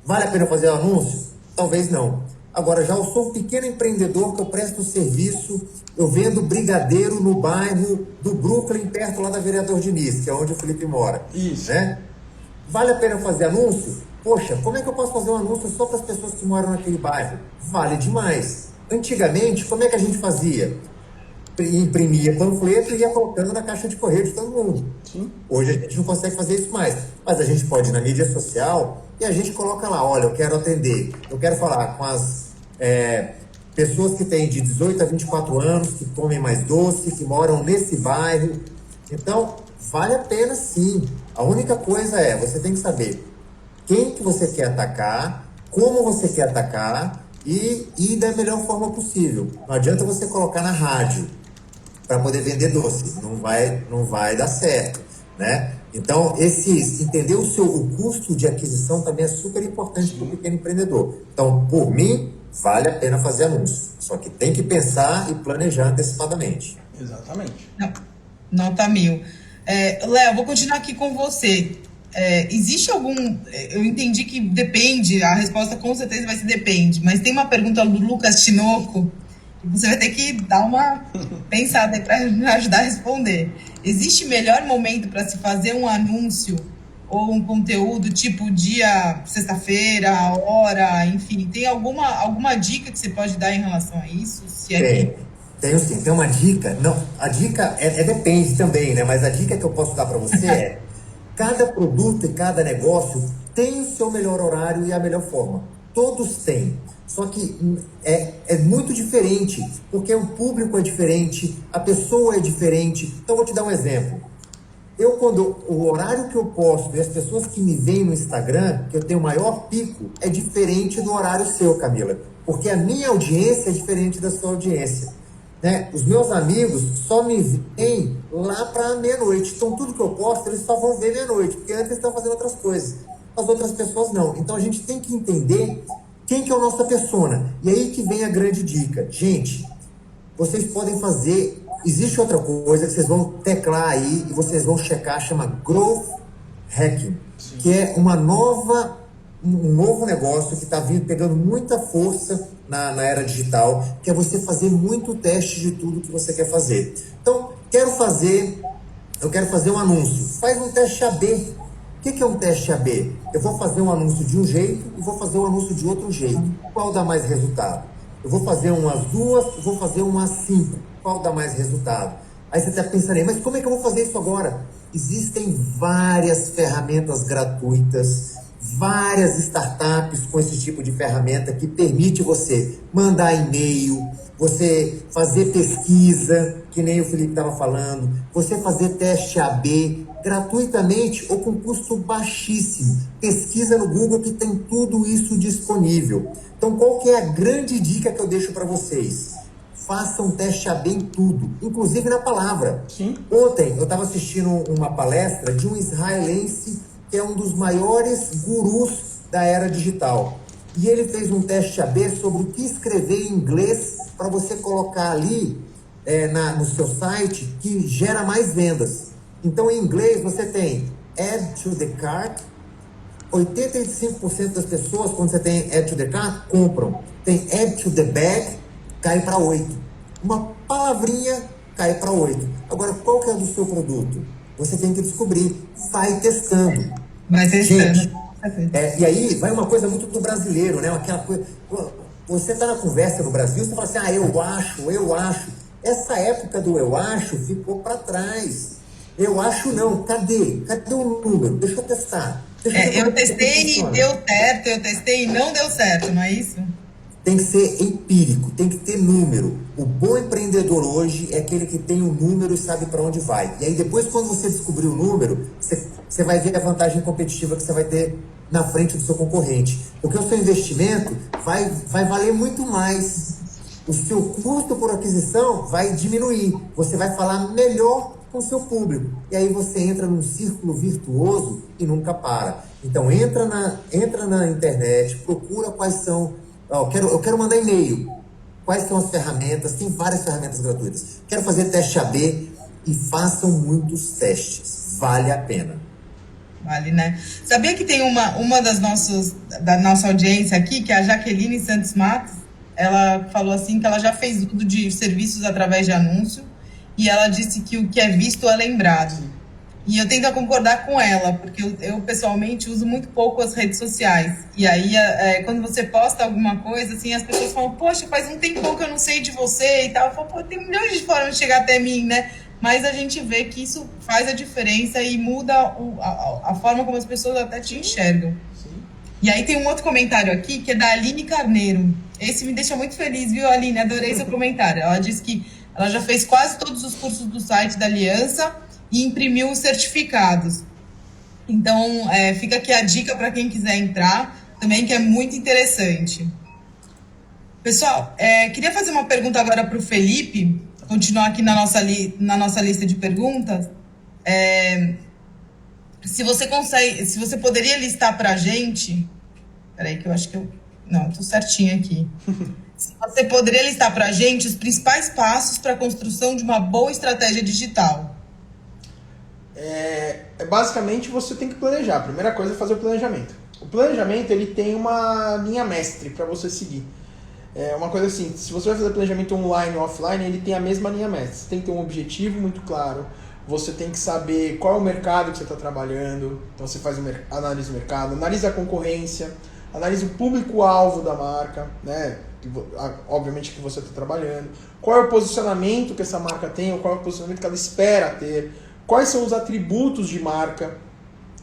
Vale a pena fazer o anúncio? Talvez não. Agora, já eu sou um pequeno empreendedor que eu presto serviço, eu vendo brigadeiro no bairro do Brooklyn, perto lá da Vereador Diniz, que é onde o Felipe mora. Isso. Né? Vale a pena fazer anúncio? Poxa, como é que eu posso fazer um anúncio só para as pessoas que moram naquele bairro? Vale demais. Antigamente, como é que a gente fazia? Imprimia panfleto e ia colocando na caixa de correio de todo mundo. Sim. Hoje a gente não consegue fazer isso mais. Mas a gente pode ir na mídia social e a gente coloca lá, olha, eu quero atender, eu quero falar com as pessoas que têm de 18 a 24 anos, que comem mais doce, que moram nesse bairro. Então, vale a pena sim. A única coisa você tem que saber quem que você quer atacar, como você quer atacar e da melhor forma possível. Não adianta você colocar na rádio para poder vender doce, não vai dar certo, né? Então, entender o custo de aquisição também é super importante para o pequeno empreendedor. Então, por mim, vale a pena fazer anúncio, só que tem que pensar e planejar antecipadamente. Exatamente. Nota 1000. Léo, vou continuar aqui com você. Existe algum... Eu entendi que depende, a resposta com certeza vai ser depende, mas tem uma pergunta do Lucas Tinoco que você vai ter que dar uma pensada aí para me ajudar a responder. Existe melhor momento para se fazer um anúncio ou um conteúdo tipo dia, sexta-feira, hora, enfim? Tem alguma dica que você pode dar em relação a isso? Tenho sim, tem uma dica. Não, a dica depende também, né? Mas a dica que eu posso dar para você cada produto e cada negócio tem o seu melhor horário e a melhor forma. Todos têm. Só que é muito diferente, porque o público é diferente, a pessoa é diferente. Então, vou te dar um exemplo. O horário que eu posto e as pessoas que me veem no Instagram, que eu tenho o maior pico, é diferente do horário seu, Camila. Porque a minha audiência é diferente da sua audiência. Né? Os meus amigos só me veem lá para meia-noite. Então, tudo que eu posto, eles só vão ver meia-noite, porque antes eles estão fazendo outras coisas. As outras pessoas não. Então, a gente tem que entender quem que é a nossa persona. E aí que vem a grande dica. Gente, vocês podem fazer... Existe outra coisa que vocês vão teclar aí e vocês vão checar, chama Growth Hacking, que é um novo negócio que está pegando muita força na era digital, que é você fazer muito teste de tudo que você quer fazer. Então, eu quero fazer um anúncio. Faz um teste AB. O que é um teste AB? Eu vou fazer um anúncio de um jeito e vou fazer um anúncio de outro jeito. Qual dá mais resultado? Eu vou fazer umas 2, eu vou fazer umas 5. Qual dá mais resultado? Aí você está pensando aí, mas como é que eu vou fazer isso agora? Existem várias ferramentas gratuitas, várias startups com esse tipo de ferramenta que permite você mandar e-mail, você fazer pesquisa, que nem o Felipe estava falando, você fazer teste AB gratuitamente ou com custo baixíssimo. Pesquisa no Google que tem tudo isso disponível. Então, qual que é a grande dica que eu deixo para vocês? Façam teste AB em tudo, inclusive na palavra. Sim. Ontem eu estava assistindo uma palestra de um israelense que é um dos maiores gurus da era digital. E ele fez um teste AB sobre o que escrever em inglês para você colocar ali no seu site que gera mais vendas. Então, em inglês, você tem Add to the Cart. 85% das pessoas, quando você tem Add to the Cart, compram. Tem Add to the Bag, cai para 8%. Uma palavrinha cai para 8%. Agora, qual que é do seu produto? Você tem que descobrir. Vai testando. Vai testando. Gente, e aí vai uma coisa muito do brasileiro, né? Aquela coisa. Você tá na conversa no Brasil, você fala assim, eu acho. Essa época do eu acho ficou para trás. Eu acho não. Cadê? Cadê o número? Deixa eu testar. Eu testei e deu certo, eu testei e não deu certo, não é isso? Tem que ser empírico, tem que ter número. O bom empreendedor hoje é aquele que tem um número e sabe para onde vai. E aí depois, quando você descobrir o número, você vai ver a vantagem competitiva que você vai ter na frente do seu concorrente. Porque o seu investimento vai valer muito mais. O seu custo por aquisição vai diminuir. Você vai falar melhor com o seu público. E aí você entra num círculo virtuoso e nunca para. Então entra na internet, procura quais são... Eu quero mandar e-mail. Quais são as ferramentas? Tem várias ferramentas gratuitas. Quero fazer teste AB e façam muitos testes. Vale a pena. Vale, né? Sabia que tem uma da nossa audiência aqui, que é a Jaqueline Santos Matos, ela falou assim que ela já fez uso de serviços através de anúncio e ela disse que o que é visto é lembrado. E eu tento concordar com ela, porque eu pessoalmente uso muito pouco as redes sociais. E aí, quando você posta alguma coisa, assim, as pessoas falam, poxa, faz um tempão que eu não sei de você e tal. Eu falo, pô, tem milhões de formas de chegar até mim, né? Mas a gente vê que isso faz a diferença e muda a forma como as pessoas até te enxergam. Sim. E aí tem um outro comentário aqui, que é da Aline Carneiro. Esse me deixa muito feliz, viu, Aline? Adorei seu comentário. Ela disse que ela já fez quase todos os cursos do site da Aliança e imprimiu os certificados. Então, fica aqui a dica para quem quiser entrar, também, que é muito interessante. Pessoal, queria fazer uma pergunta agora para o Felipe, continuar aqui na nossa lista de perguntas. Se você poderia listar para a gente... Peraí, que eu acho que eu... Não, estou certinho aqui. Se você poderia listar para a gente os principais passos para a construção de uma boa estratégia digital. Basicamente, você tem que planejar. A primeira coisa é fazer o planejamento. O planejamento, ele tem uma linha mestre para você seguir. Uma coisa assim, se você vai fazer planejamento online ou offline, ele tem a mesma linha mestre. Você tem que ter um objetivo muito claro. Você tem que saber qual é o mercado que você está trabalhando. Então, você faz analisa do mercado, analisa a concorrência, analisa o público-alvo da marca, né? Obviamente que você está trabalhando. Qual é o posicionamento que essa marca tem, ou qual é o posicionamento que ela espera ter. Quais são os atributos de marca?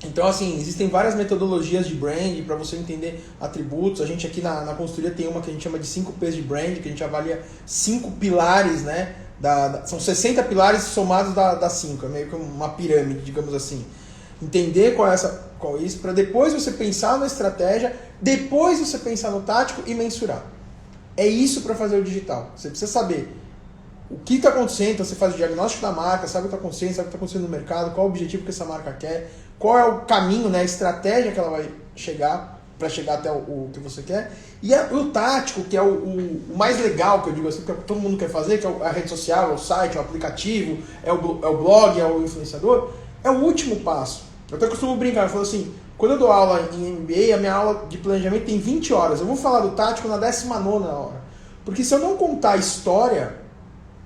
Então, assim, existem várias metodologias de brand para você entender atributos. A gente aqui na consultoria tem uma que a gente chama de 5 P's de brand, que a gente avalia 5 pilares, né? São 60 pilares somados da 5, é meio que uma pirâmide, digamos assim. Entender qual é isso, para depois você pensar na estratégia, depois você pensar no tático e mensurar. É isso para fazer o digital. Você precisa saber o que está acontecendo, então você faz o diagnóstico da marca, sabe o que está acontecendo, sabe o que está acontecendo no mercado, qual é o objetivo que essa marca quer, qual é o caminho, né, a estratégia que ela vai chegar para chegar até o que você quer. E o tático, que é o mais legal, que eu digo assim, que todo mundo quer fazer, que é a rede social, é o site, é o aplicativo, é o blog, é o influenciador, é o último passo. Eu até costumo brincar, eu falo assim, quando eu dou aula em MBA, a minha aula de planejamento tem 20 horas. Eu vou falar do tático na 19ª hora. Porque se eu não contar a história,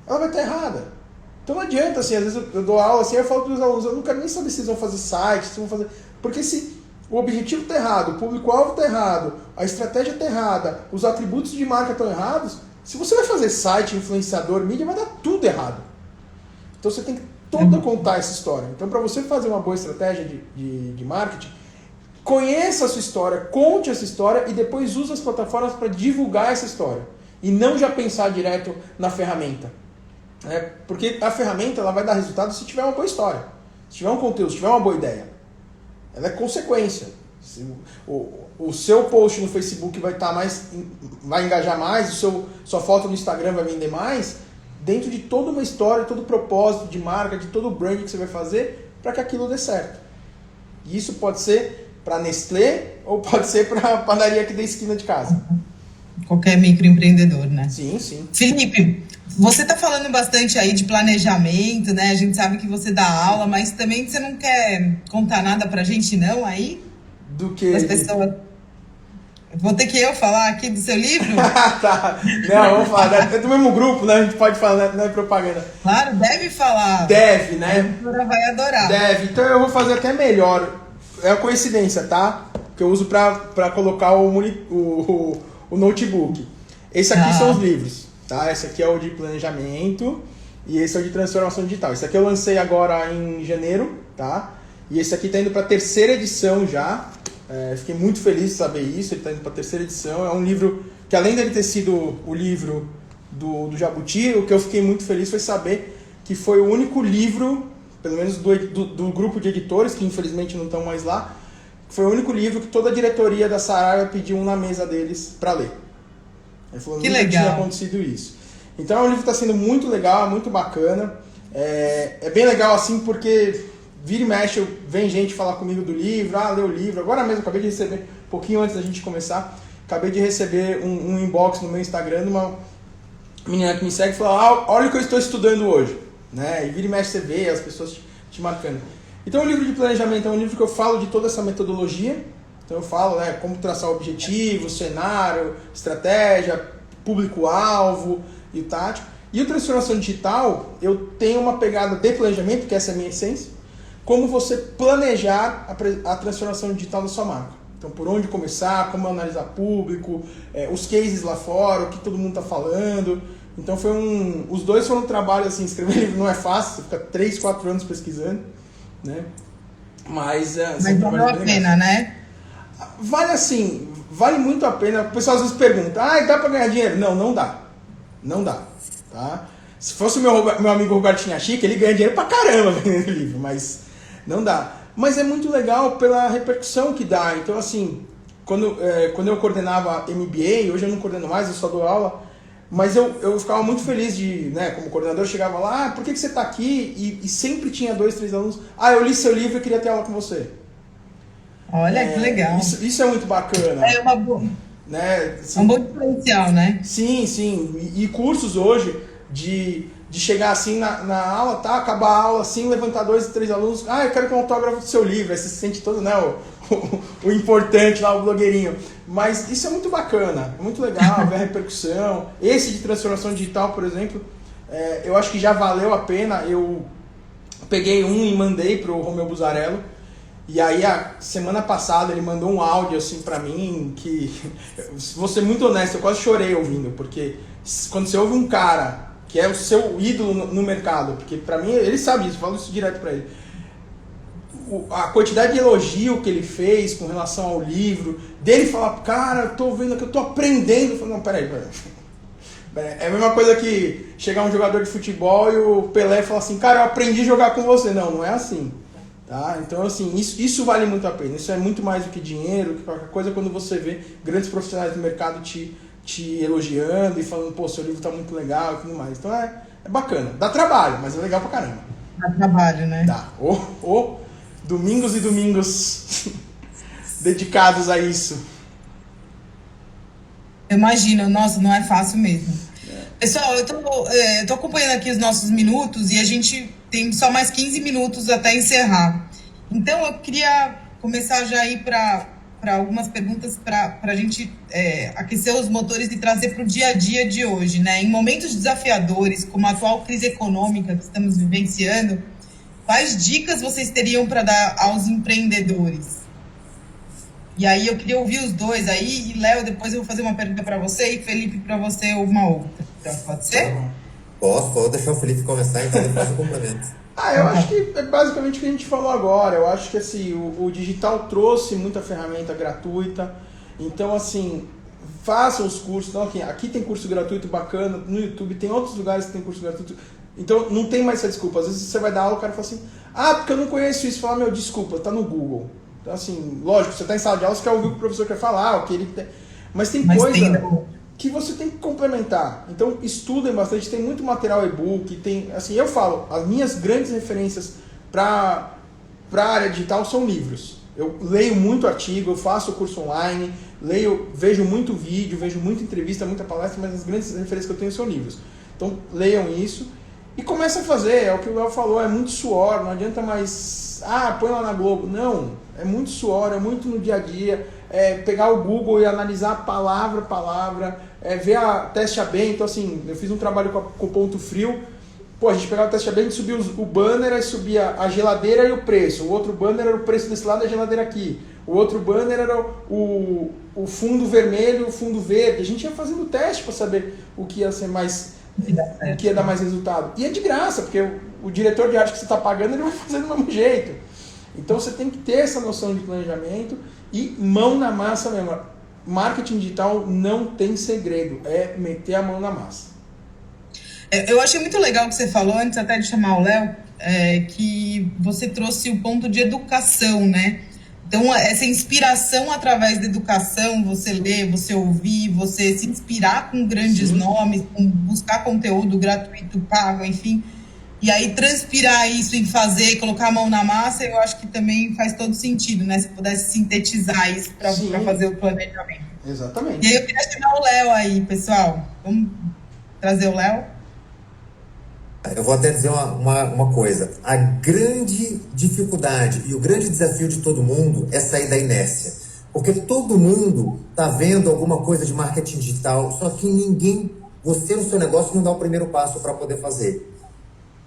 ela vai estar errada. Então não adianta, assim, às vezes eu dou aula assim, eu falo para os alunos, eu não quero nem saber se eles vão fazer site, se vão fazer... Porque se o objetivo está errado, o público-alvo está errado, a estratégia está errada, os atributos de marca estão errados, se você vai fazer site, influenciador, mídia, vai dar tudo errado. Então você tem que contar essa história. Então, para você fazer uma boa estratégia de marketing, conheça a sua história, conte essa história e depois use as plataformas para divulgar essa história. E não já pensar direto na ferramenta. Porque a ferramenta ela vai dar resultado se tiver uma boa história, se tiver um conteúdo, se tiver uma boa ideia. Ela é consequência. O seu post no Facebook vai engajar mais, sua foto no Instagram vai vender mais, dentro de toda uma história, todo o propósito de marca, de todo o branding que você vai fazer para que aquilo dê certo. E isso pode ser para Nestlé ou pode ser para a padaria aqui da esquina de casa. Qualquer microempreendedor, né? Sim, sim. Felipe, você está falando bastante aí de planejamento, né? A gente sabe que você dá aula, mas também você não quer contar nada pra gente, não, aí? Do que? As pessoas... Vou ter que eu falar aqui do seu livro? Tá. Não, vamos falar. É do mesmo grupo, né? A gente pode falar, não é propaganda. Claro, deve falar. Deve, né? A editora vai adorar. Deve. Então eu vou fazer até melhor. É uma coincidência, tá? Que eu uso pra colocar o notebook. Esse aqui são os livros, tá? Esse aqui é o de planejamento e esse é o de transformação digital. Esse aqui eu lancei agora em janeiro, tá? E esse aqui tá indo pra terceira edição já. Fiquei muito feliz de saber isso, ele está indo para a terceira edição. É um livro que, além dele ter sido o livro do Jabuti, o que eu fiquei muito feliz foi saber que foi o único livro, pelo menos do grupo de editores, que infelizmente não estão mais lá, foi o único livro que toda a diretoria da Saraiva pediu um na mesa deles para ler. Ele falou que nunca tinha acontecido isso. Então o livro está sendo muito legal, muito bacana. É bem legal assim porque... Vira e mexe, vem gente falar comigo do livro, lê o livro. Agora mesmo, acabei de receber, um pouquinho antes da gente começar, acabei de receber um inbox no meu Instagram de uma menina que me segue e falou, olha o que eu estou estudando hoje. Né? E vira e mexe, você vê as pessoas te marcando. Então o livro de planejamento é um livro que eu falo de toda essa metodologia. Então eu falo como traçar o objetivo, cenário, estratégia, público-alvo e o tático. E o transformação digital, eu tenho uma pegada de planejamento, que essa é a minha essência. Como você planejar a transformação digital da sua marca. Então, por onde começar, como analisar público, os cases lá fora, o que todo mundo está falando. Então, os dois foram um trabalho, assim, escrever livro não é fácil, você fica 3, 4 anos pesquisando, né? Mas valeu a pena, né? Vale muito a pena. O pessoal às vezes pergunta, dá para ganhar dinheiro? Não, não dá. Não dá, tá? Se fosse o meu amigo Robertinho Chique, ele ganha dinheiro pra caramba vendendo livro, mas... Não dá. Mas é muito legal pela repercussão que dá. Então, assim, quando eu coordenava MBA, hoje eu não coordeno mais, eu só dou aula, mas eu ficava muito feliz de, né, como coordenador, eu chegava lá, por que você está aqui? E sempre tinha 2, 3 alunos, eu li seu livro e queria ter aula com você. Olha, que legal. Isso é muito bacana. É uma boa... Né? Assim, um bom diferencial, né? Sim, sim. E cursos hoje de chegar assim na aula, tá? Acabar a aula assim, levantar 2, 3 alunos. Eu quero que um autógrafo do seu livro. Aí você se sente todo, né? O importante lá, o blogueirinho. Mas isso é muito bacana, é muito legal ver a repercussão. Esse de transformação digital, por exemplo, eu acho que já valeu a pena. Eu peguei um e mandei pro Romeu Buzarello. E aí, a semana passada, ele mandou um áudio assim pra mim que, vou ser muito honesto, eu quase chorei ouvindo, porque quando você ouve um cara que é o seu ídolo no mercado, porque pra mim, ele sabe isso, eu falo isso direto pra ele, a quantidade de elogio que ele fez com relação ao livro, dele falar, cara, eu tô vendo aqui, eu tô aprendendo, eu falo, não, peraí. É a mesma coisa que chegar um jogador de futebol e o Pelé falar assim, cara, eu aprendi a jogar com você. Não é assim. Tá? Então, assim, isso vale muito a pena. Isso é muito mais do que dinheiro, que qualquer coisa, quando você vê grandes profissionais do mercado te elogiando e falando, pô, seu livro tá muito legal e tudo mais. Então é bacana. Dá trabalho, mas é legal pra caramba. Dá trabalho, né? Dá. Domingos e domingos dedicados a isso. Eu imagino, nossa, não é fácil mesmo. Pessoal, eu tô acompanhando aqui os nossos minutos e a gente tem só mais 15 minutos até encerrar. Então, eu queria começar já aí para algumas perguntas para a gente aquecer os motores e trazer para o dia a dia de hoje, né? Em momentos desafiadores, como a atual crise econômica que estamos vivenciando, quais dicas vocês teriam para dar aos empreendedores? E aí eu queria ouvir os dois aí, e Léo, depois eu vou fazer uma pergunta para você e Felipe para você uma outra. Então, pode ser? Posso deixar o Felipe começar, então depois eu complemento. Eu acho que é basicamente o que a gente falou agora. Eu acho que assim, o digital trouxe muita ferramenta gratuita. Então, assim, façam os cursos. Então, aqui tem curso gratuito bacana, no YouTube tem outros lugares que tem curso gratuito. Então, não tem mais essa desculpa. Às vezes você vai dar aula, o cara fala assim, porque eu não conheço isso. Fala, desculpa, tá no Google. Então, assim, lógico, você tá em sala de aula, você quer ouvir o que o professor quer falar, o que ele tem. Mas tem coisa que você tem que complementar. Então, estudem bastante, tem muito material e-book, tem, assim, eu falo, as minhas grandes referências para para a área digital são livros. Eu leio muito artigo, eu faço curso online, vejo muito vídeo, vejo muita entrevista, muita palestra, mas as grandes referências que eu tenho são livros. Então, leiam isso e comece a fazer. É o que o Léo falou, é muito suor, não adianta mais, põe lá na Globo. Não, é muito suor, é muito no dia a dia, pegar o Google e analisar palavra a palavra, ver a Teste AB. Então, assim, eu fiz um trabalho com o Ponto Frio. Pô, a gente pegava o Teste AB, a gente subia o banner, aí subia a geladeira e o preço. O outro banner era o preço desse lado da geladeira aqui. O outro banner era o fundo vermelho, o fundo verde. A gente ia fazendo teste para saber o que ia ser mais, o que ia dar mais resultado. E é de graça, porque o diretor de arte que você está pagando, ele vai fazer do mesmo jeito. Então você tem que ter essa noção de planejamento e mão na massa mesmo. Marketing digital não tem segredo, é meter a mão na massa. Eu achei muito legal o que você falou, antes até de chamar o Léo, que você trouxe o ponto de educação, né? Então, essa inspiração através da educação, você ler, você ouvir, você se inspirar com grandes nomes, buscar conteúdo gratuito, pago, enfim, e aí transpirar isso em fazer, colocar a mão na massa, eu acho que também faz todo sentido, né? Se pudesse sintetizar isso para fazer o planejamento. Exatamente. E aí eu queria chamar o Léo aí, pessoal. Vamos trazer o Léo? Eu vou até dizer uma coisa. A grande dificuldade e o grande desafio de todo mundo é sair da inércia. Porque todo mundo está vendo alguma coisa de marketing digital, só que você no seu negócio não dá o primeiro passo para poder fazer.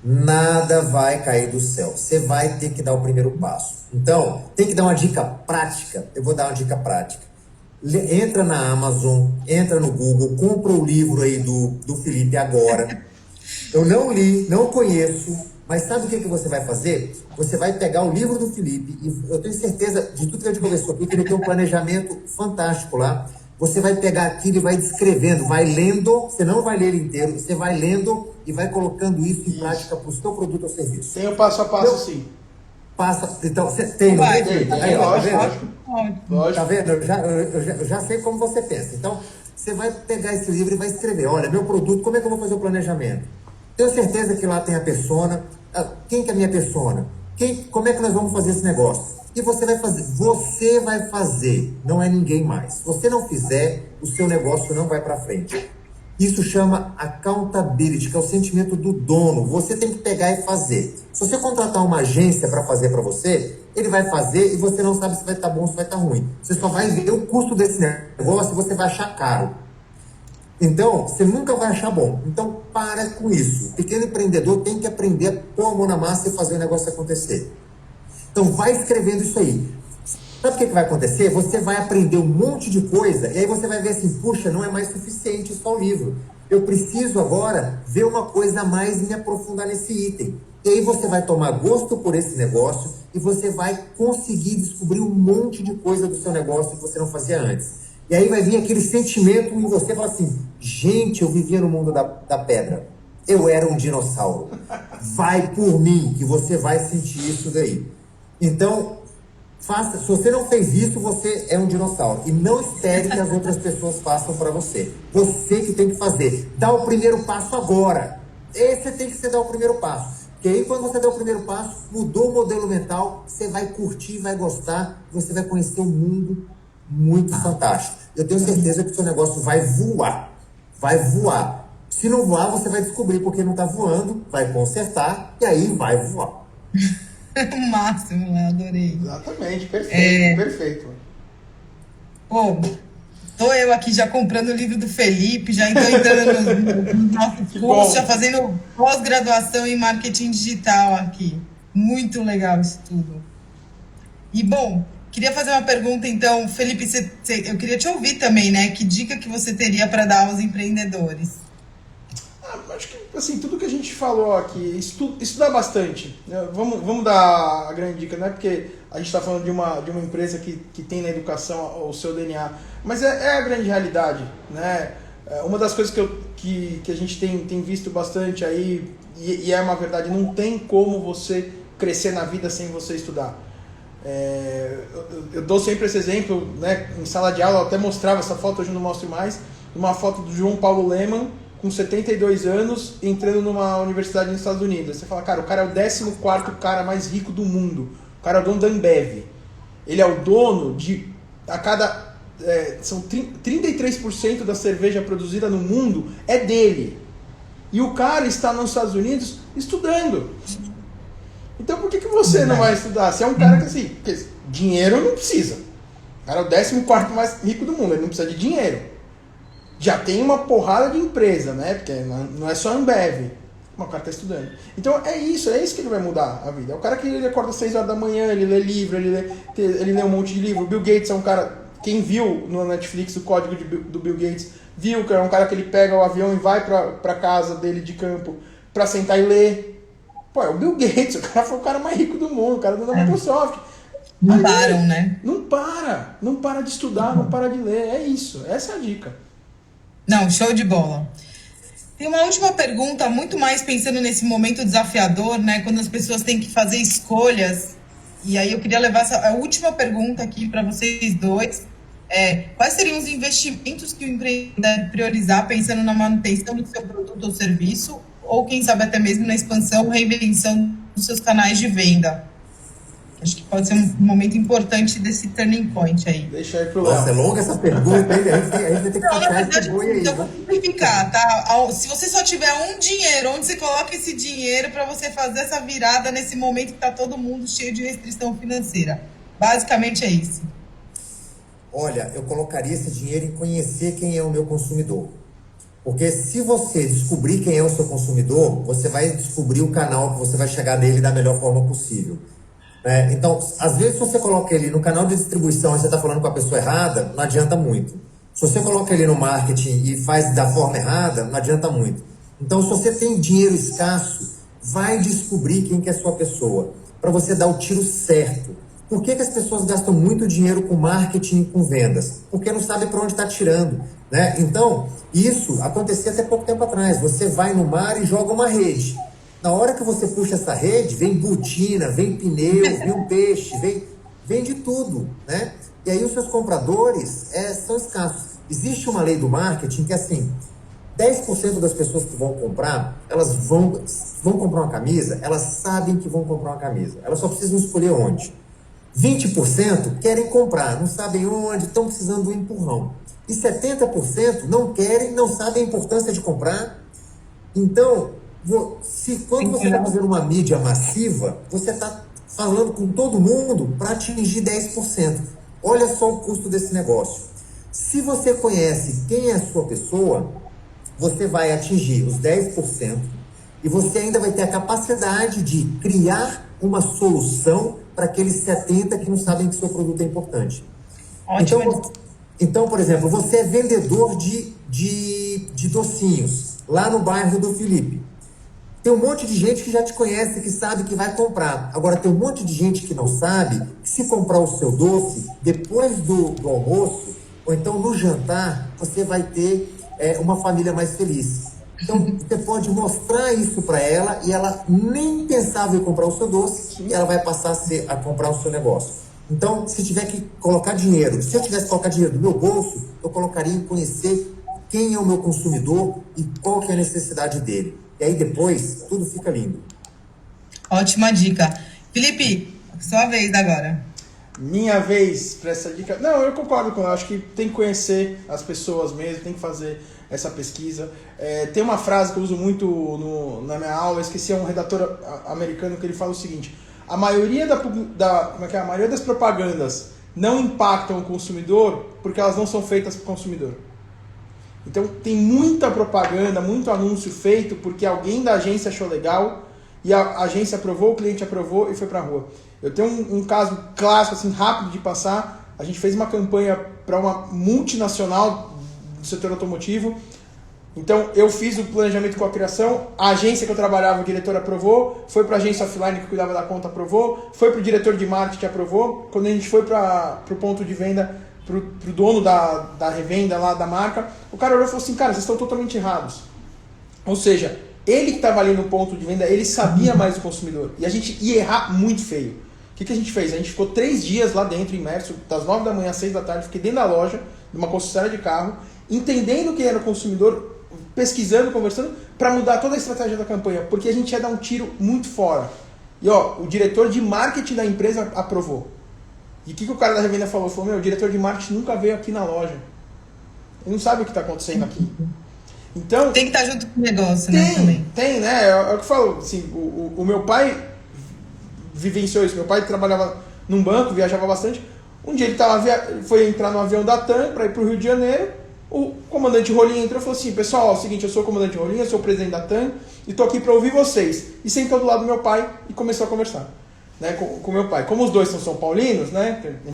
Nada vai cair do céu. Você vai ter que dar o primeiro passo. Então, tem que dar uma dica prática. Eu vou dar uma dica prática. Entra na Amazon, entra no Google, compra o livro aí do Felipe agora. Eu não li, não conheço, mas sabe o que você vai fazer? Você vai pegar o livro do Felipe, e eu tenho certeza de tudo que a gente conversou aqui, que ele tem um planejamento fantástico lá. Você vai pegar aquilo e vai descrevendo, vai lendo, você não vai ler ele inteiro, você vai lendo e vai colocando isso em prática para o seu produto ou serviço. Tem o passo a passo, sim. Então, você tem, não tem? Aí, ó, lógico. Tá vendo? Eu já sei como você pensa. Então, você vai pegar esse livro e vai escrever, olha, meu produto, como é que eu vou fazer o planejamento? Tenho certeza que lá tem a persona. Quem que é a minha persona? Como é que nós vamos fazer esse negócio? E você vai fazer, não é ninguém mais. Se você não fizer, o seu negócio não vai para frente. Isso chama accountability, que é o sentimento do dono. Você tem que pegar e fazer. Se você contratar uma agência para fazer para você, ele vai fazer e você não sabe se vai estar bom ou se vai estar ruim. Você só vai ver o custo desse negócio e você vai achar caro. Então, você nunca vai achar bom. Então, para com isso. O pequeno empreendedor tem que aprender a pôr a mão na massa e fazer o negócio acontecer. Então, vai escrevendo isso aí. Sabe o que vai acontecer? Você vai aprender um monte de coisa e aí você vai ver assim, puxa, não é mais suficiente só o livro. Eu preciso agora ver uma coisa a mais e me aprofundar nesse item. E aí você vai tomar gosto por esse negócio e você vai conseguir descobrir um monte de coisa do seu negócio que você não fazia antes. E aí vai vir aquele sentimento em você, fala assim, gente, eu vivia no mundo da pedra. Eu era um dinossauro. Vai por mim, que você vai sentir isso daí. Então, se você não fez isso, você é um dinossauro. E não espere que as outras pessoas façam para você. Você que tem que fazer. Dá o primeiro passo agora. Esse tem que dar o primeiro passo. Porque aí, quando você der o primeiro passo, mudou o modelo mental, você vai curtir, vai gostar, você vai conhecer o mundo muito fantástico. Eu tenho certeza que o seu negócio vai voar. Vai voar. Se não voar, você vai descobrir porque não está voando, vai consertar e aí vai voar. O máximo, né? Adorei. Exatamente, perfeito, perfeito. Pô, tô eu aqui já comprando o livro do Felipe, já estou entrando nos nossos cursos, já fazendo pós-graduação em marketing digital aqui. Muito legal isso tudo. E, bom, queria fazer uma pergunta, então, Felipe, eu queria te ouvir também, né? Que dica que você teria para dar aos empreendedores? Acho que, assim, tudo que a gente falou aqui, estudar bastante. Né? Vamos dar a grande dica, não é porque a gente está falando de uma empresa que tem na educação o seu DNA, mas é a grande realidade, né? Uma das coisas que a gente tem visto bastante aí, e é uma verdade, não tem como você crescer na vida sem você estudar. Eu dou sempre esse exemplo, né? Em sala de aula, eu até mostrava essa foto, hoje eu não mostro mais, uma foto do João Paulo Lemann, com 72 anos, entrando numa universidade nos Estados Unidos. Você fala, cara, o cara é o 14º cara mais rico do mundo. O cara é o dono da Ambev. Ele é o dono de... são 33% da cerveja produzida no mundo é dele. E o cara está nos Estados Unidos estudando. Então por que você não vai estudar? Você é um cara que assim, dinheiro não precisa. O cara é o 14º mais rico do mundo, ele não precisa de dinheiro. Já tem uma porrada de empresa, né? Porque não é só a Ambev. Mas o cara está estudando. Então é isso que ele vai mudar a vida. É o cara que ele acorda às 6 horas da manhã, ele lê livro, ele lê um monte de livro. O Bill Gates é um cara, quem viu no Netflix o código do Bill Gates, viu que é um cara que ele pega o avião e vai pra casa dele de campo pra sentar e ler. Pô, é o Bill Gates, o cara foi o cara mais rico do mundo, o cara da Microsoft. Não param, né? Não para de estudar, não para de ler. É isso, essa é a dica. Não, show de bola. Tem uma última pergunta, muito mais pensando nesse momento desafiador, né? Quando as pessoas têm que fazer escolhas. E aí eu queria levar a última pergunta aqui para vocês dois. Quais seriam os investimentos que o empreendedor deve priorizar pensando na manutenção do seu produto ou serviço? Ou quem sabe até mesmo na expansão ou reinvenção dos seus canais de venda? Acho que pode ser um momento importante desse turning point aí. Deixa aí pro Léo. Nossa, é longa essa pergunta, hein? A gente vai ter que passar esse boi aí. Eu vou simplificar, tá? Se você só tiver um dinheiro, onde você coloca esse dinheiro para você fazer essa virada nesse momento que tá todo mundo cheio de restrição financeira? Basicamente é isso. Olha, eu colocaria esse dinheiro em conhecer quem é o meu consumidor. Porque se você descobrir quem é o seu consumidor, você vai descobrir o canal que você vai chegar nele da melhor forma possível. Então, às vezes, se você coloca ele no canal de distribuição e você está falando com a pessoa errada, não adianta muito. Se você coloca ele no marketing e faz da forma errada, não adianta muito. Então, se você tem dinheiro escasso, vai descobrir quem que é a sua pessoa, para você dar o tiro certo. Por que as pessoas gastam muito dinheiro com marketing e com vendas? Porque não sabe para onde está tirando, né? Então, isso acontecia até pouco tempo atrás. Você vai no mar e joga uma rede. Na hora que você puxa essa rede, vem botina, vem pneu, vem um peixe, vem de tudo, né? E aí os seus compradores são escassos. Existe uma lei do marketing que é assim, 10% das pessoas que vão comprar, elas vão comprar uma camisa, elas sabem que vão comprar uma camisa. Elas só precisam escolher onde. 20% querem comprar, não sabem onde, estão precisando do empurrão. E 70% não querem, não sabem a importância de comprar. Então, quando você está fazendo uma mídia massiva, você está falando com todo mundo para atingir 10%. Olha só o custo desse negócio. Se você conhece quem é a sua pessoa, você vai atingir os 10% e você ainda vai ter a capacidade de criar uma solução para aqueles 70% que não sabem que seu produto é importante. Ótimo. Então, por exemplo, você é vendedor de docinhos lá no bairro do Felipe. Tem um monte de gente que já te conhece, que sabe que vai comprar. Agora, tem um monte de gente que não sabe que se comprar o seu doce, depois do almoço, ou então no jantar, você vai ter uma família mais feliz. Então, você pode mostrar isso para ela e ela nem pensava em comprar o seu doce e ela vai passar a comprar o seu negócio. Então, se tiver que colocar dinheiro, se eu tivesse que colocar dinheiro no meu bolso, eu colocaria em conhecer quem é o meu consumidor e qual que é a necessidade dele. E aí depois, tudo fica lindo. Ótima dica. Felipe, sua vez agora. Minha vez para essa dica. Não, eu concordo com ela. Acho que tem que conhecer as pessoas mesmo, tem que fazer essa pesquisa. Tem uma frase que eu uso muito na minha aula, eu esqueci, é um redator americano que ele fala o seguinte: a maioria a maioria das propagandas não impactam o consumidor porque elas não são feitas para o consumidor. Então tem muita propaganda, muito anúncio feito porque alguém da agência achou legal e a agência aprovou, o cliente aprovou e foi pra rua. Eu tenho um caso clássico, assim, rápido de passar. A gente fez uma campanha para uma multinacional do setor automotivo. Então eu fiz o planejamento com a criação, a agência que eu trabalhava, o diretor aprovou, foi para a agência offline que cuidava da conta, aprovou, foi para o diretor de marketing, aprovou. Quando a gente foi para o ponto de venda, pro dono da revenda lá da marca, o cara olhou e falou assim: cara, vocês estão totalmente errados. Ou seja, ele que estava ali no ponto de venda, ele sabia mais do consumidor. E a gente ia errar muito feio. O que a gente fez? A gente ficou 3 dias lá dentro, imerso, das 9 da manhã às 6 da tarde, fiquei dentro da loja, de uma concessionária de carro, entendendo quem era o consumidor, pesquisando, conversando, para mudar toda a estratégia da campanha, porque a gente ia dar um tiro muito fora. E ó, o diretor de marketing da empresa aprovou. E o que o cara da revenda falou? Falou, meu, o diretor de marketing nunca veio aqui na loja. Ele não sabe o que está acontecendo aqui. Então, tem que estar junto com o negócio, né? Também. Tem, né? É o que eu falo. Assim, o meu pai vivenciou isso. Meu pai trabalhava num banco, viajava bastante. Um dia ele foi entrar no avião da TAM para ir para o Rio de Janeiro. O comandante Rolim entrou e falou assim: pessoal, é o seguinte, eu sou o comandante Rolim, eu sou o presidente da TAM e estou aqui para ouvir vocês. E sentou do lado do meu pai e começou a conversar, né, com o meu pai. Como os dois são São Paulinos, né?